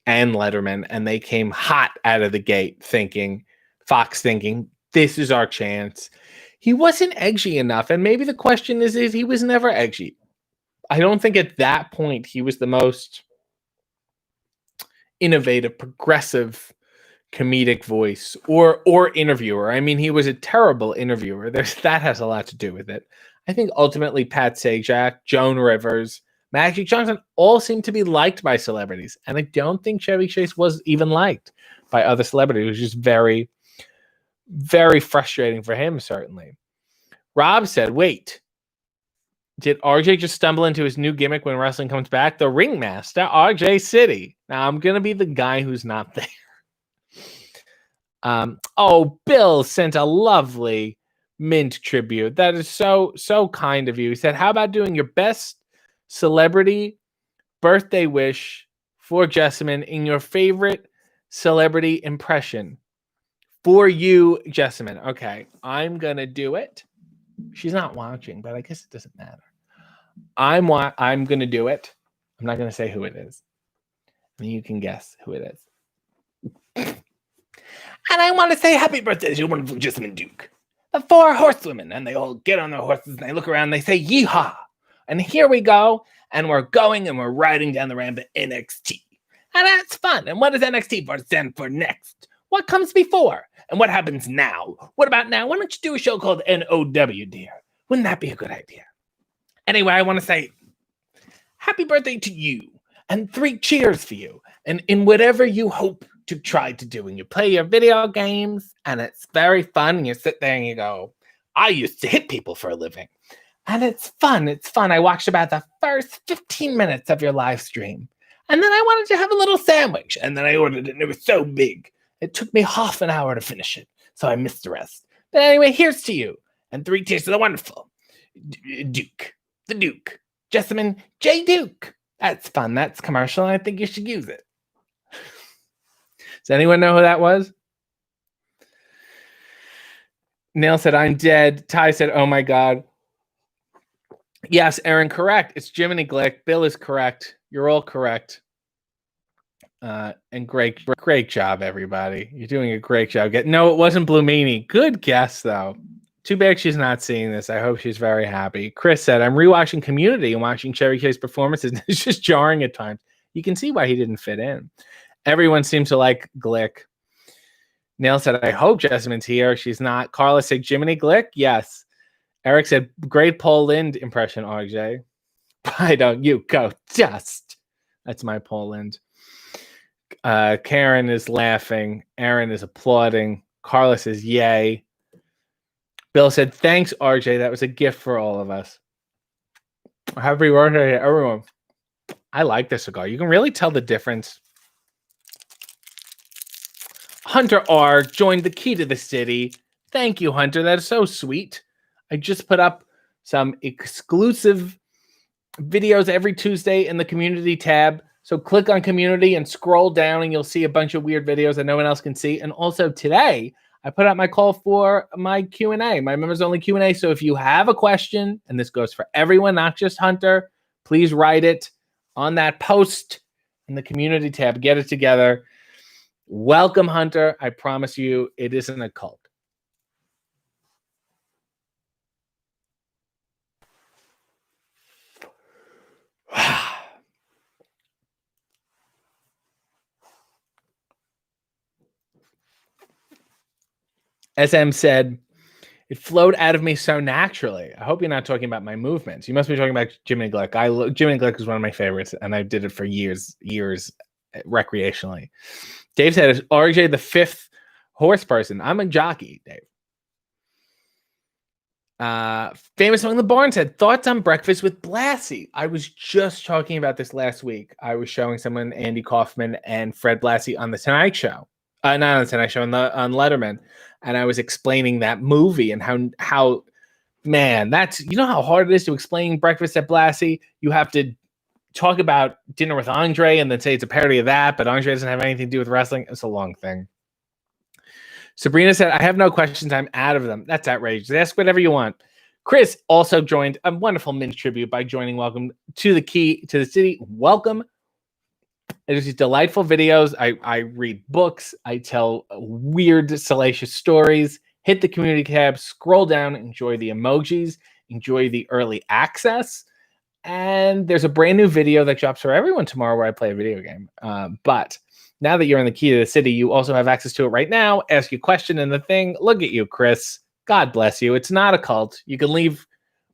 and Letterman, and they came hot out of the gate Fox thinking, this is our chance. He wasn't edgy enough, and maybe the question is he was never edgy. I don't think at that point he was the most innovative, progressive, comedic voice or interviewer. I mean, he was a terrible interviewer. That has a lot to do with it. I think ultimately Pat Sajak, Joan Rivers, Magic Johnson all seem to be liked by celebrities. And I don't think Chevy Chase was even liked by other celebrities. It was just very, very frustrating for him, certainly. Rob said, wait, did RJ just stumble into his new gimmick when wrestling comes back? The Ringmaster, RJ City. Now, I'm going to be the guy who's not there. Bill sent a lovely mint tribute. That is so kind of you. He said, how about doing your best celebrity birthday wish for Jessamine in your favorite celebrity impression? For you, Jessamine. Okay, I'm going to do it. She's not watching, but I guess it doesn't matter. I'm going to do it. I'm not going to say who it is. And you can guess who it is. And I want to say happy birthday to wonderful Jessamine Duke. The 4 horsewomen, and they all get on their horses and they look around and they say, yeehaw. And here we go, and we're going and we're riding down the ramp at NXT. And that's fun. And what does NXT stand for next? What comes before? And what happens now? What about now? Why don't you do a show called NOW, dear? Wouldn't that be a good idea? Anyway, I want to say happy birthday to you, and 3 cheers for you. And in whatever you hope to try to do, and you play your video games, and it's very fun, and you sit there and you go, I used to hit people for a living. And it's fun. It's fun. I watched about the first 15 minutes of your live stream. And then I wanted to have a little sandwich. And then I ordered it, and it was so big. It took me half an hour to finish it. So I missed the rest. But anyway, here's to you. And 3 cheers to the wonderful Duke. The Duke. Jessamine J. Duke. That's fun. That's commercial. And I think you should use it. Does anyone know who that was? Neil said, I'm dead. Ty said, oh my God. Yes, Aaron, correct. It's Jiminy Glick. Bill is correct. You're all correct. And great job, everybody. You're doing a great job. No, it wasn't Blue Meanie. Good guess, though. Too bad she's not seeing this. I hope she's very happy. Chris said, I'm rewatching Community and watching Chevy Chase performances. It's just jarring at times. You can see why he didn't fit in. Everyone seems to like Glick. Neil said, I hope Jessamine's here. She's not. Carla said, Jiminy Glick? Yes. Eric said, great Paul Lynde impression, RJ. Why don't you go dust? That's my Paul Lynde. Karen is laughing. Aaron is applauding. Carla says, yay. Bill said, thanks, RJ. That was a gift for all of us. Happy birthday, everyone. I like this cigar. You can really tell the difference. Hunter R. joined the Key to the City. Thank you, Hunter. That is so sweet. I just put up some exclusive videos every Tuesday in the community tab. So click on community and scroll down and you'll see a bunch of weird videos that no one else can see. And also today, I put out my call for my Q&A, my members only Q&A. So if you have a question, and this goes for everyone, not just Hunter, please write it on that post in the community tab. Get it together. Welcome, Hunter. I promise you, it isn't a cult. SM said, It flowed out of me so naturally. I hope you're not talking about my movements. You must be talking about Jiminy Glick. Jiminy Glick is one of my favorites, and I did it for years recreationally. Dave said, "Is RJ the fifth horse person?" I'm a jockey, Dave. Famous Among the Barn said, "Thoughts on Breakfast with Blassie?" I was just talking about this last week. I was showing someone Andy Kaufman and Fred Blassie on The Tonight Show. Not on The Tonight Show, on Letterman. And I was explaining that movie and how man, that's, you know how hard it is to explain Breakfast at Blassie? You have to talk about Dinner with Andre and then say it's a parody of that, but Andre doesn't have anything to do with wrestling. It's a long thing. Sabrina said, "I have no questions. I'm out of them." That's outrageous. Ask whatever you want. Chris also joined a wonderful Minch tribute by joining. Welcome to the Key to the City. Welcome. It is these delightful videos. I read books. I tell weird, salacious stories. Hit the community tab, scroll down, enjoy the emojis, enjoy the early access. And there's a brand new video that drops for everyone tomorrow where I play a video game. But now that you're in the Key to the City, you also have access to it right now. Ask your question in the thing. Look at you, Chris. God bless you. It's not a cult. You can leave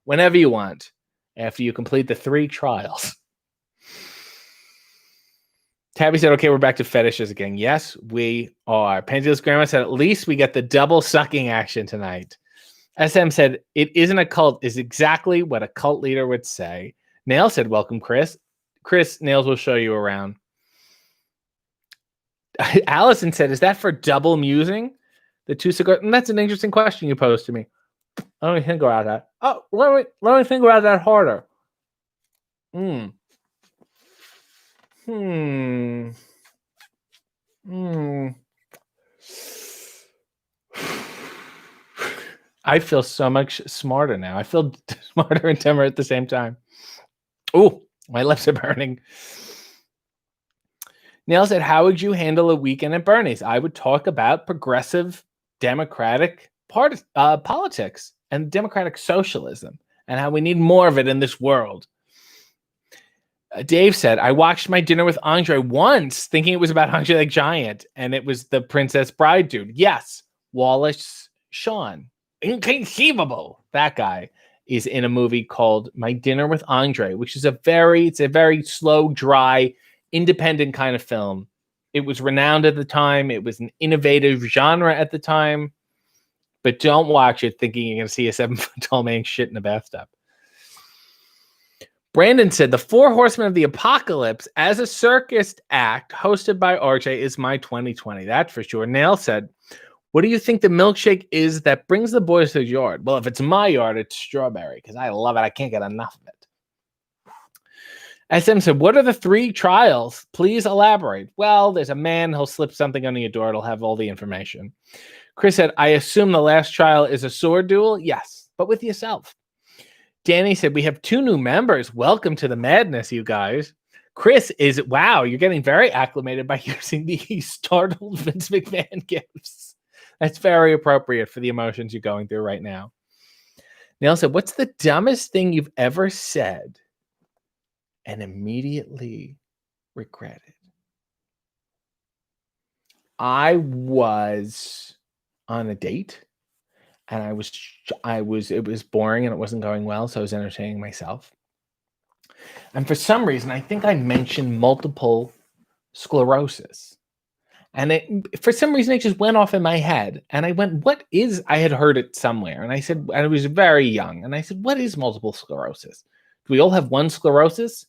whenever you want after you complete the 3 trials. Tabby said, "Okay, we're back to fetishes again." Yes, we are. Panty's Grandma said, "At least we get the double sucking action tonight." SM said, "It isn't a cult," is exactly what a cult leader would say. Nail said, "Welcome, Chris." Chris, Nails will show you around. Allison said, "Is that for double musing? The 2 cigars?" And that's an interesting question you posed to me. Let me think about that. Oh, let me think about that harder. I feel so much smarter now. I feel smarter and dumber at the same time. Oh, my lips are burning. Neil said, "How would you handle a weekend at Bernie's?" I would talk about progressive democratic politics and democratic socialism and how we need more of it in this world. Dave said, "I watched My Dinner with Andre once thinking it was about Andre the Giant, and it was the Princess Bride dude." Yes, Wallace Shawn. Inconceivable. That guy is in a movie called My Dinner with Andre, which is a very slow, dry, independent kind of film. It was renowned at the time. It was an innovative genre at the time. But don't watch it thinking you're going to see a 7-foot-tall man shit in a bathtub. Brandon said, "The 4 Horsemen of the Apocalypse as a circus act hosted by RJ is my 2020. That's for sure." Nail said, "What do you think the milkshake is that brings the boys to the yard?" Well, if it's my yard, it's strawberry because I love it. I can't get enough of it. SM said, "What are the 3 trials? Please elaborate." Well, there's a man. He'll slip something under your door. It'll have all the information. Chris said, "I assume the last trial is a sword duel?" Yes, but with yourself. Danny said, "We have 2 new members. Welcome to the madness, you guys." Chris is, wow, you're getting very acclimated by using the startled Vince McMahon gifts. That's very appropriate for the emotions you're going through right now. Neil said, "What's the dumbest thing you've ever said and immediately regretted?" I was on a date and it was boring and it wasn't going well, so I was entertaining myself. And for some reason, I think I mentioned multiple sclerosis. And for some reason, it just went off in my head. And I went, I had heard it somewhere. And I said, and I was very young. And I said, "What is multiple sclerosis? Do we all have one sclerosis?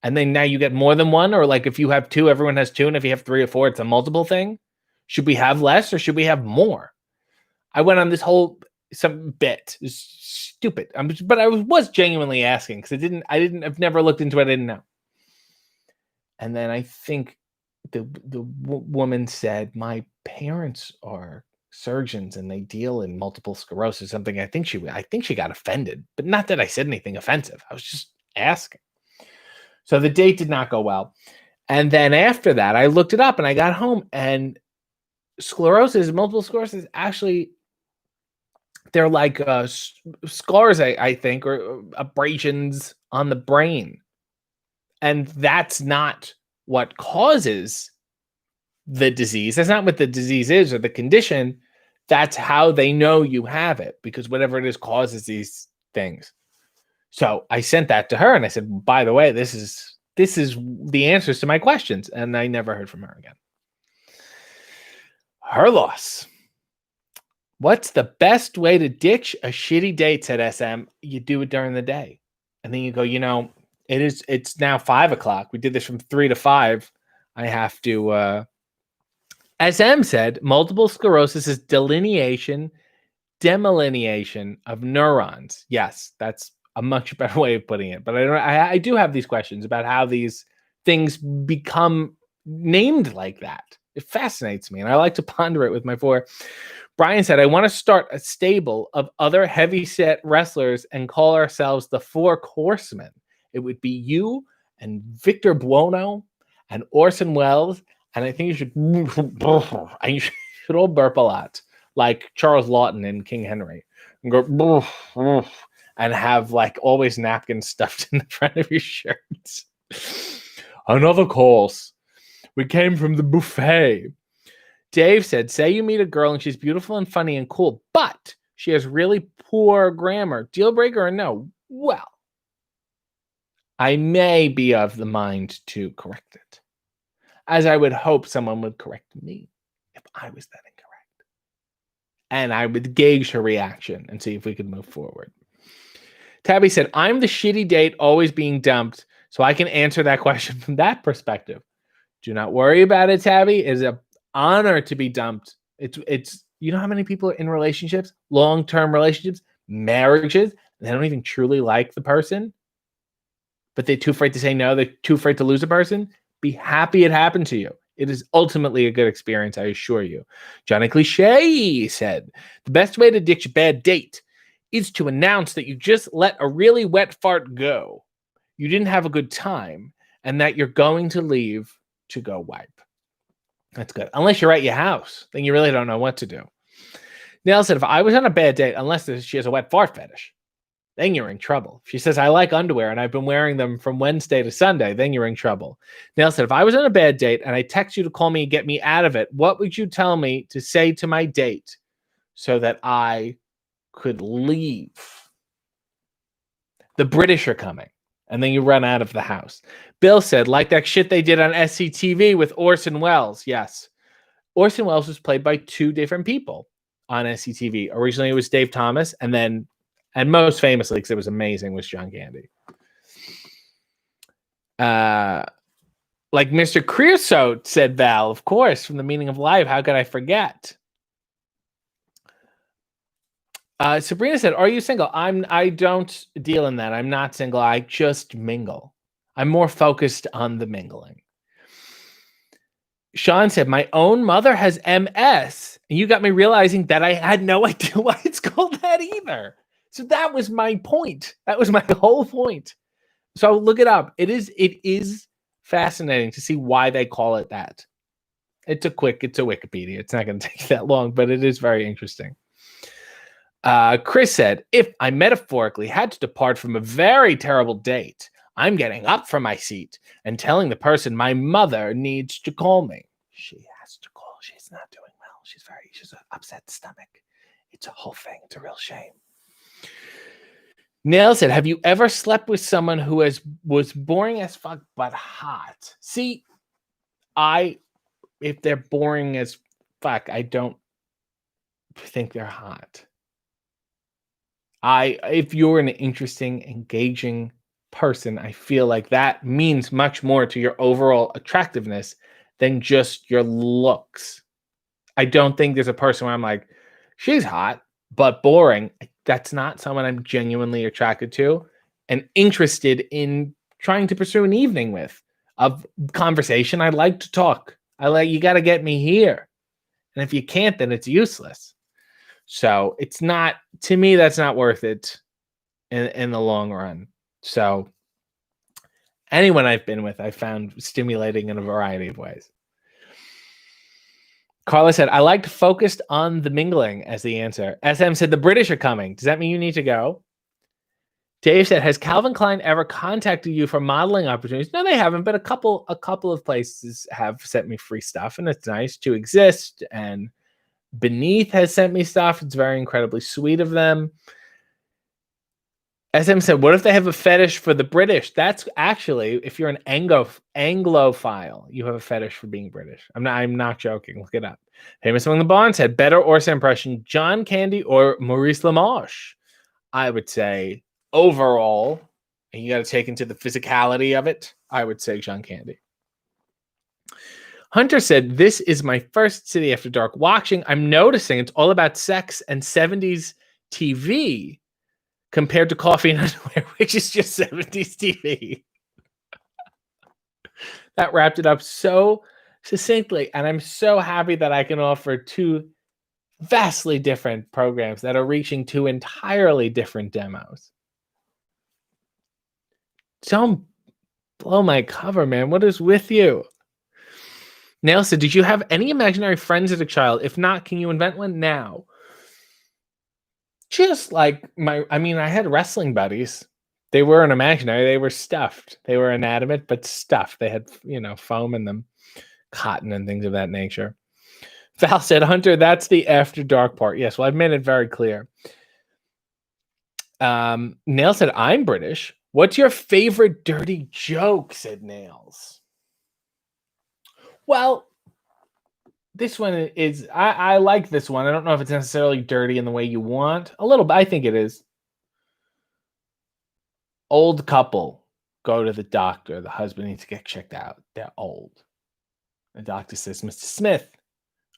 And then now you get more than one? Or like if you have 2, everyone has 2. And if you have 3 or 4, it's a multiple thing. Should we have less or should we have more?" I went on this whole bit. It was stupid. But I was genuinely asking because I've never looked into it. I didn't know. And then I think the woman said, "My parents are surgeons and they deal in multiple sclerosis," something. I think she got offended, but not that I said anything offensive. I was just asking. So the date did not go well. And then after that, I looked it up and I got home, and multiple sclerosis, actually, they're like scars, I think, or abrasions on the brain. And that's not what causes the disease. That's not what the disease is or the condition. That's how they know you have it, because whatever it is causes these things. So I sent that to her and I said, by the way, this is the answers to my questions. And I never heard from her again. Her loss. What's the best way to ditch a shitty date, said SM? You do it during the day. And then you go, it's now 5:00. We did this from 3 to 5. I have to, SM said, multiple sclerosis is demyelination of neurons. Yes, that's a much better way of putting it. But I do have these questions about how these things become named like that. It fascinates me, and I like to ponder it with my 4. Brian said, I want to start a stable of other heavy-set wrestlers and call ourselves the 4 Horsemen. It would be you and Victor Buono and Orson Welles, and I think you should all burp a lot, like Charles Lawton in King Henry, and go and have like always napkins stuffed in the front of your shirts. Another course. We came from the buffet. Dave said, say you meet a girl and she's beautiful and funny and cool, but she has really poor grammar. Deal breaker or no? Well, I may be of the mind to correct it, as I would hope someone would correct me if I was that incorrect. And I would gauge her reaction and see if we could move forward. Tabby said, I'm the shitty date always being dumped, so I can answer that question from that perspective. Do not worry about it, Tabby. It's an honor to be dumped. It's you know how many people are in relationships, long-term relationships, marriages, and they don't even truly like the person, but they're too afraid to say no. They're too afraid to lose a person. Be happy it happened to you. It is ultimately a good experience, I assure you. Johnny Cliche said, the best way to ditch a bad date is to announce that you just let a really wet fart go. You didn't have a good time, and that you're going to leave to go wipe. That's good. Unless you're at your house, then you really don't know what to do. Neil said, if I was on a bad date, unless she has a wet fart fetish, then you're in trouble. If she says, I like underwear and I've been wearing them from Wednesday to Sunday, then you're in trouble. Neil said, if I was on a bad date and I text you to call me and get me out of it, what would you tell me to say to my date so that I could leave? The British are coming. And then you run out of the house. Bill said, like that shit they did on SCTV with Orson Welles. Yes. Orson Welles was played by 2 different people on SCTV. Originally, it was Dave Thomas. And then, and most famously, because it was amazing, was John Candy. Like Mr. Creosote, said Val, of course, from The Meaning of Life. How could I forget? Sabrina said, are you single? I don't deal in that. I'm not single. I just mingle. I'm more focused on the mingling. Sean said, my own mother has MS. And you got me realizing that I had no idea why it's called that either. So that was my point. That was my whole point. So look it up. It is fascinating to see why they call it that. It's a Wikipedia. It's not going to take that long, but it is very interesting. Chris said, if I metaphorically had to depart from a very terrible date, I'm getting up from my seat and telling the person my mother needs to call me. She has to call. She's not doing well. She's an upset stomach. It's a whole thing. It's a real shame. Nail said, have you ever slept with someone who was boring as fuck but hot? See, if they're boring as fuck, I don't think they're hot. If you're an interesting, engaging person, I feel like that means much more to your overall attractiveness than just your looks. I don't think there's a person where I'm like, she's hot, but boring. That's not someone I'm genuinely attracted to and interested in trying to pursue an evening with. Of conversation, I like to talk. You got to get me here. And if you can't, then it's useless. So it's not, to me, that's not worth it in the long run. So anyone I've been with, I found stimulating in a variety of ways. Carla said, I liked focused on the mingling as the answer. SM said, the British are coming. Does that mean you need to go? Dave said, has Calvin Klein ever contacted you for modeling opportunities? No, they haven't, but a couple of places have sent me free stuff, and it's nice to exist and Beneath has sent me stuff. It's very incredibly sweet of them. SM said, what if they have a fetish for the British? That's actually, if you're an Anglophile, you have a fetish for being British. I'm not joking. Look it up. Famous Among the Bonds said, better Orsa impression, John Candy or Maurice LaMarche? I would say overall, and you got to take into the physicality of it, I would say John Candy. Hunter said, this is my first City After Dark watching. I'm noticing it's all about sex and 70s TV compared to Coffee and Underwear, which is just 70s TV. That wrapped it up so succinctly, and I'm so happy that I can offer two vastly different programs that are reaching two entirely different demos. Don't blow my cover, man. What is with you? Nail said, did you have any imaginary friends as a child? If not, can you invent one now? Just like I had wrestling buddies. They weren't imaginary. They were stuffed. They were inanimate, but stuffed. They had, foam in them, cotton and things of that nature. Val said, Hunter, that's the After Dark part. Yes, well, I've made it very clear. Nail said, I'm British. What's your favorite dirty joke? Said Nails. Well, this one is, I like this one. I don't know if it's necessarily dirty in the way you want. A little bit. I think it is. Old couple go to the doctor. The husband needs to get checked out. They're old. The doctor says, Mr. Smith,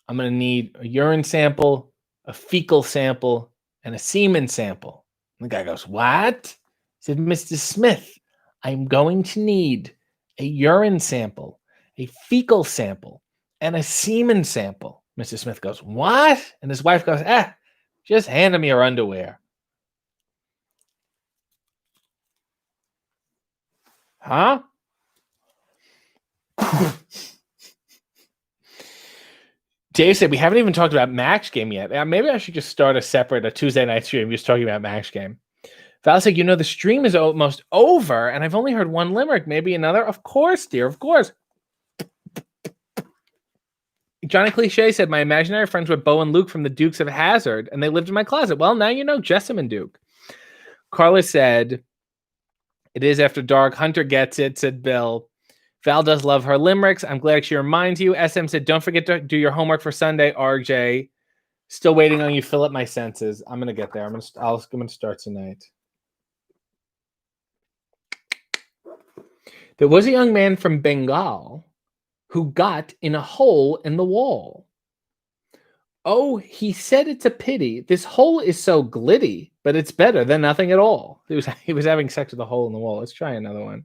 I'm going to need a urine sample, a fecal sample, and a semen sample. And the guy goes, what? He said, Mr. Smith, I'm going to need a urine sample, a fecal sample, and a semen sample. Mr. Smith goes, what? And his wife goes, just hand him your underwear. Huh? Dave said, we haven't even talked about Max Game yet. Maybe I should just start a Tuesday night stream just talking about Max Game. Val said, the stream is almost over, and I've only heard one limerick. Maybe another? Of course, dear, of course. Johnny Cliche said, my imaginary friends were Bo and Luke from the Dukes of Hazzard, and they lived in my closet. Well, now you know Jessamine Duke. Carla said, it is After Dark. Hunter gets it, said Bill. Val does love her limericks. I'm glad she reminds you. SM said, don't forget to do your homework for Sunday, RJ. Still waiting on you. Fill up my senses. I'm going to get there. I'm going to start tonight. There was a young man from Bengal who got in a hole in the wall. Oh, he said it's a pity. This hole is so glitty, but it's better than nothing at all. He was having sex with a hole in the wall. Let's try another one.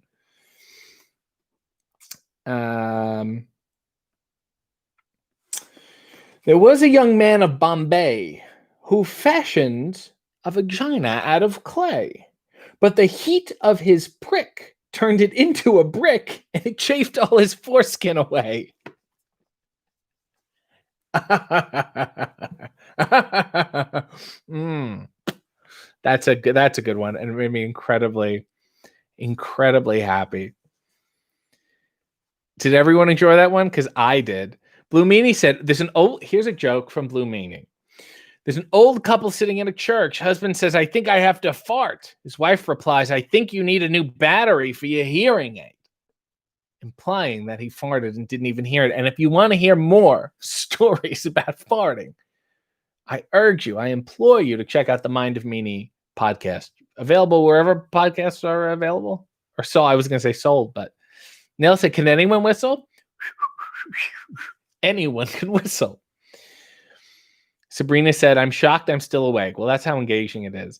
There was a young man of Bombay who fashioned a vagina out of clay, but the heat of his prick turned it into a brick, and it chafed all his foreskin away. That's a good one, and it made me incredibly happy. Did everyone enjoy that one? Because I did. Blue Meanie said, here's a joke from Blue Meanie. There's an old couple sitting in a church. Husband says, I think I have to fart. His wife replies, I think you need a new battery for your hearing aid. Implying that he farted and didn't even hear it. And if you want to hear more stories about farting, I implore you to check out the Mind of Meanie podcast. Available wherever podcasts are available. Or so I was going to say sold, but Neil said, can anyone whistle? Anyone can whistle. Sabrina said, I'm shocked I'm still awake. Well, that's how engaging it is.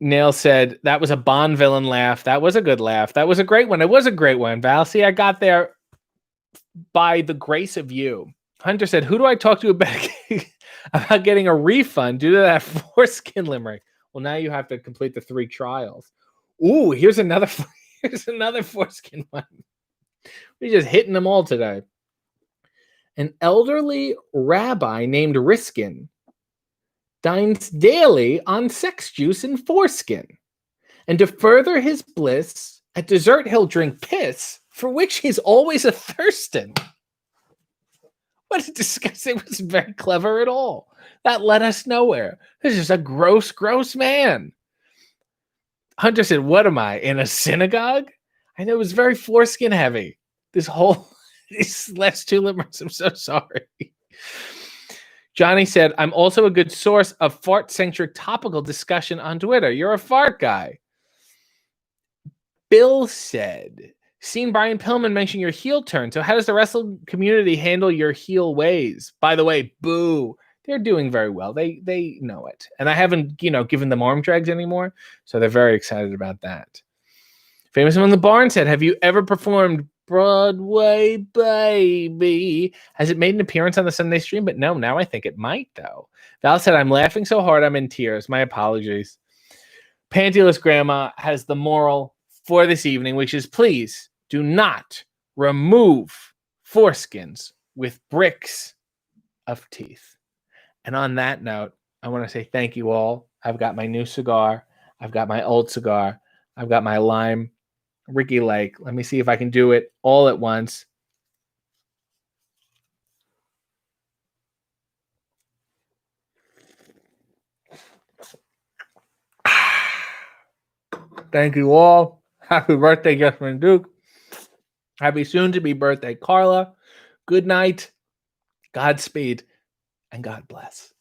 Nail said, that was a Bond villain laugh. That was a good laugh. That was a great one. It was a great one, Val. See, I got there by the grace of you. Hunter said, who do I talk to about getting a refund due to that foreskin limerick? Well, now you have to complete the 3 trials. Ooh, here's another foreskin one. We're just hitting them all today. An elderly rabbi named Riskin dines daily on sex juice and foreskin. And to further his bliss, at dessert he'll drink piss, for which he's always a thirstin'. What a disgusting! It wasn't very clever at all. That led us nowhere. This is a gross, gross man. Hunter said, "What am I, in a synagogue?" I know it was very foreskin heavy. This whole these last two limerick. I'm so sorry. Johnny said, "I'm also a good source of fart-centric topical discussion on Twitter. You're a fart guy." Bill said, "Seen Brian Pillman mention your heel turn. So how does the wrestling community handle your heel ways?" By the way, boo. They're doing very well. They know it. And I haven't, given them arm drags anymore. So they're very excited about that. Famous Among the Barn said, "Have you ever performed Broadway Baby? Has it made an appearance on the Sunday stream?" But no, now I think it might, though. Val said, "I'm laughing so hard I'm in tears. My apologies." Pantyless Grandma has the moral for this evening, which is please do not remove foreskins with bricks of teeth. And on that note, I want to say thank you all. I've got my new cigar. I've got my old cigar. I've got my lime Ricky Lake. Let me see if I can do it all at once. Thank you all. Happy birthday, Justin Duke. Happy soon-to-be birthday, Carla. Good night. Godspeed. And God bless.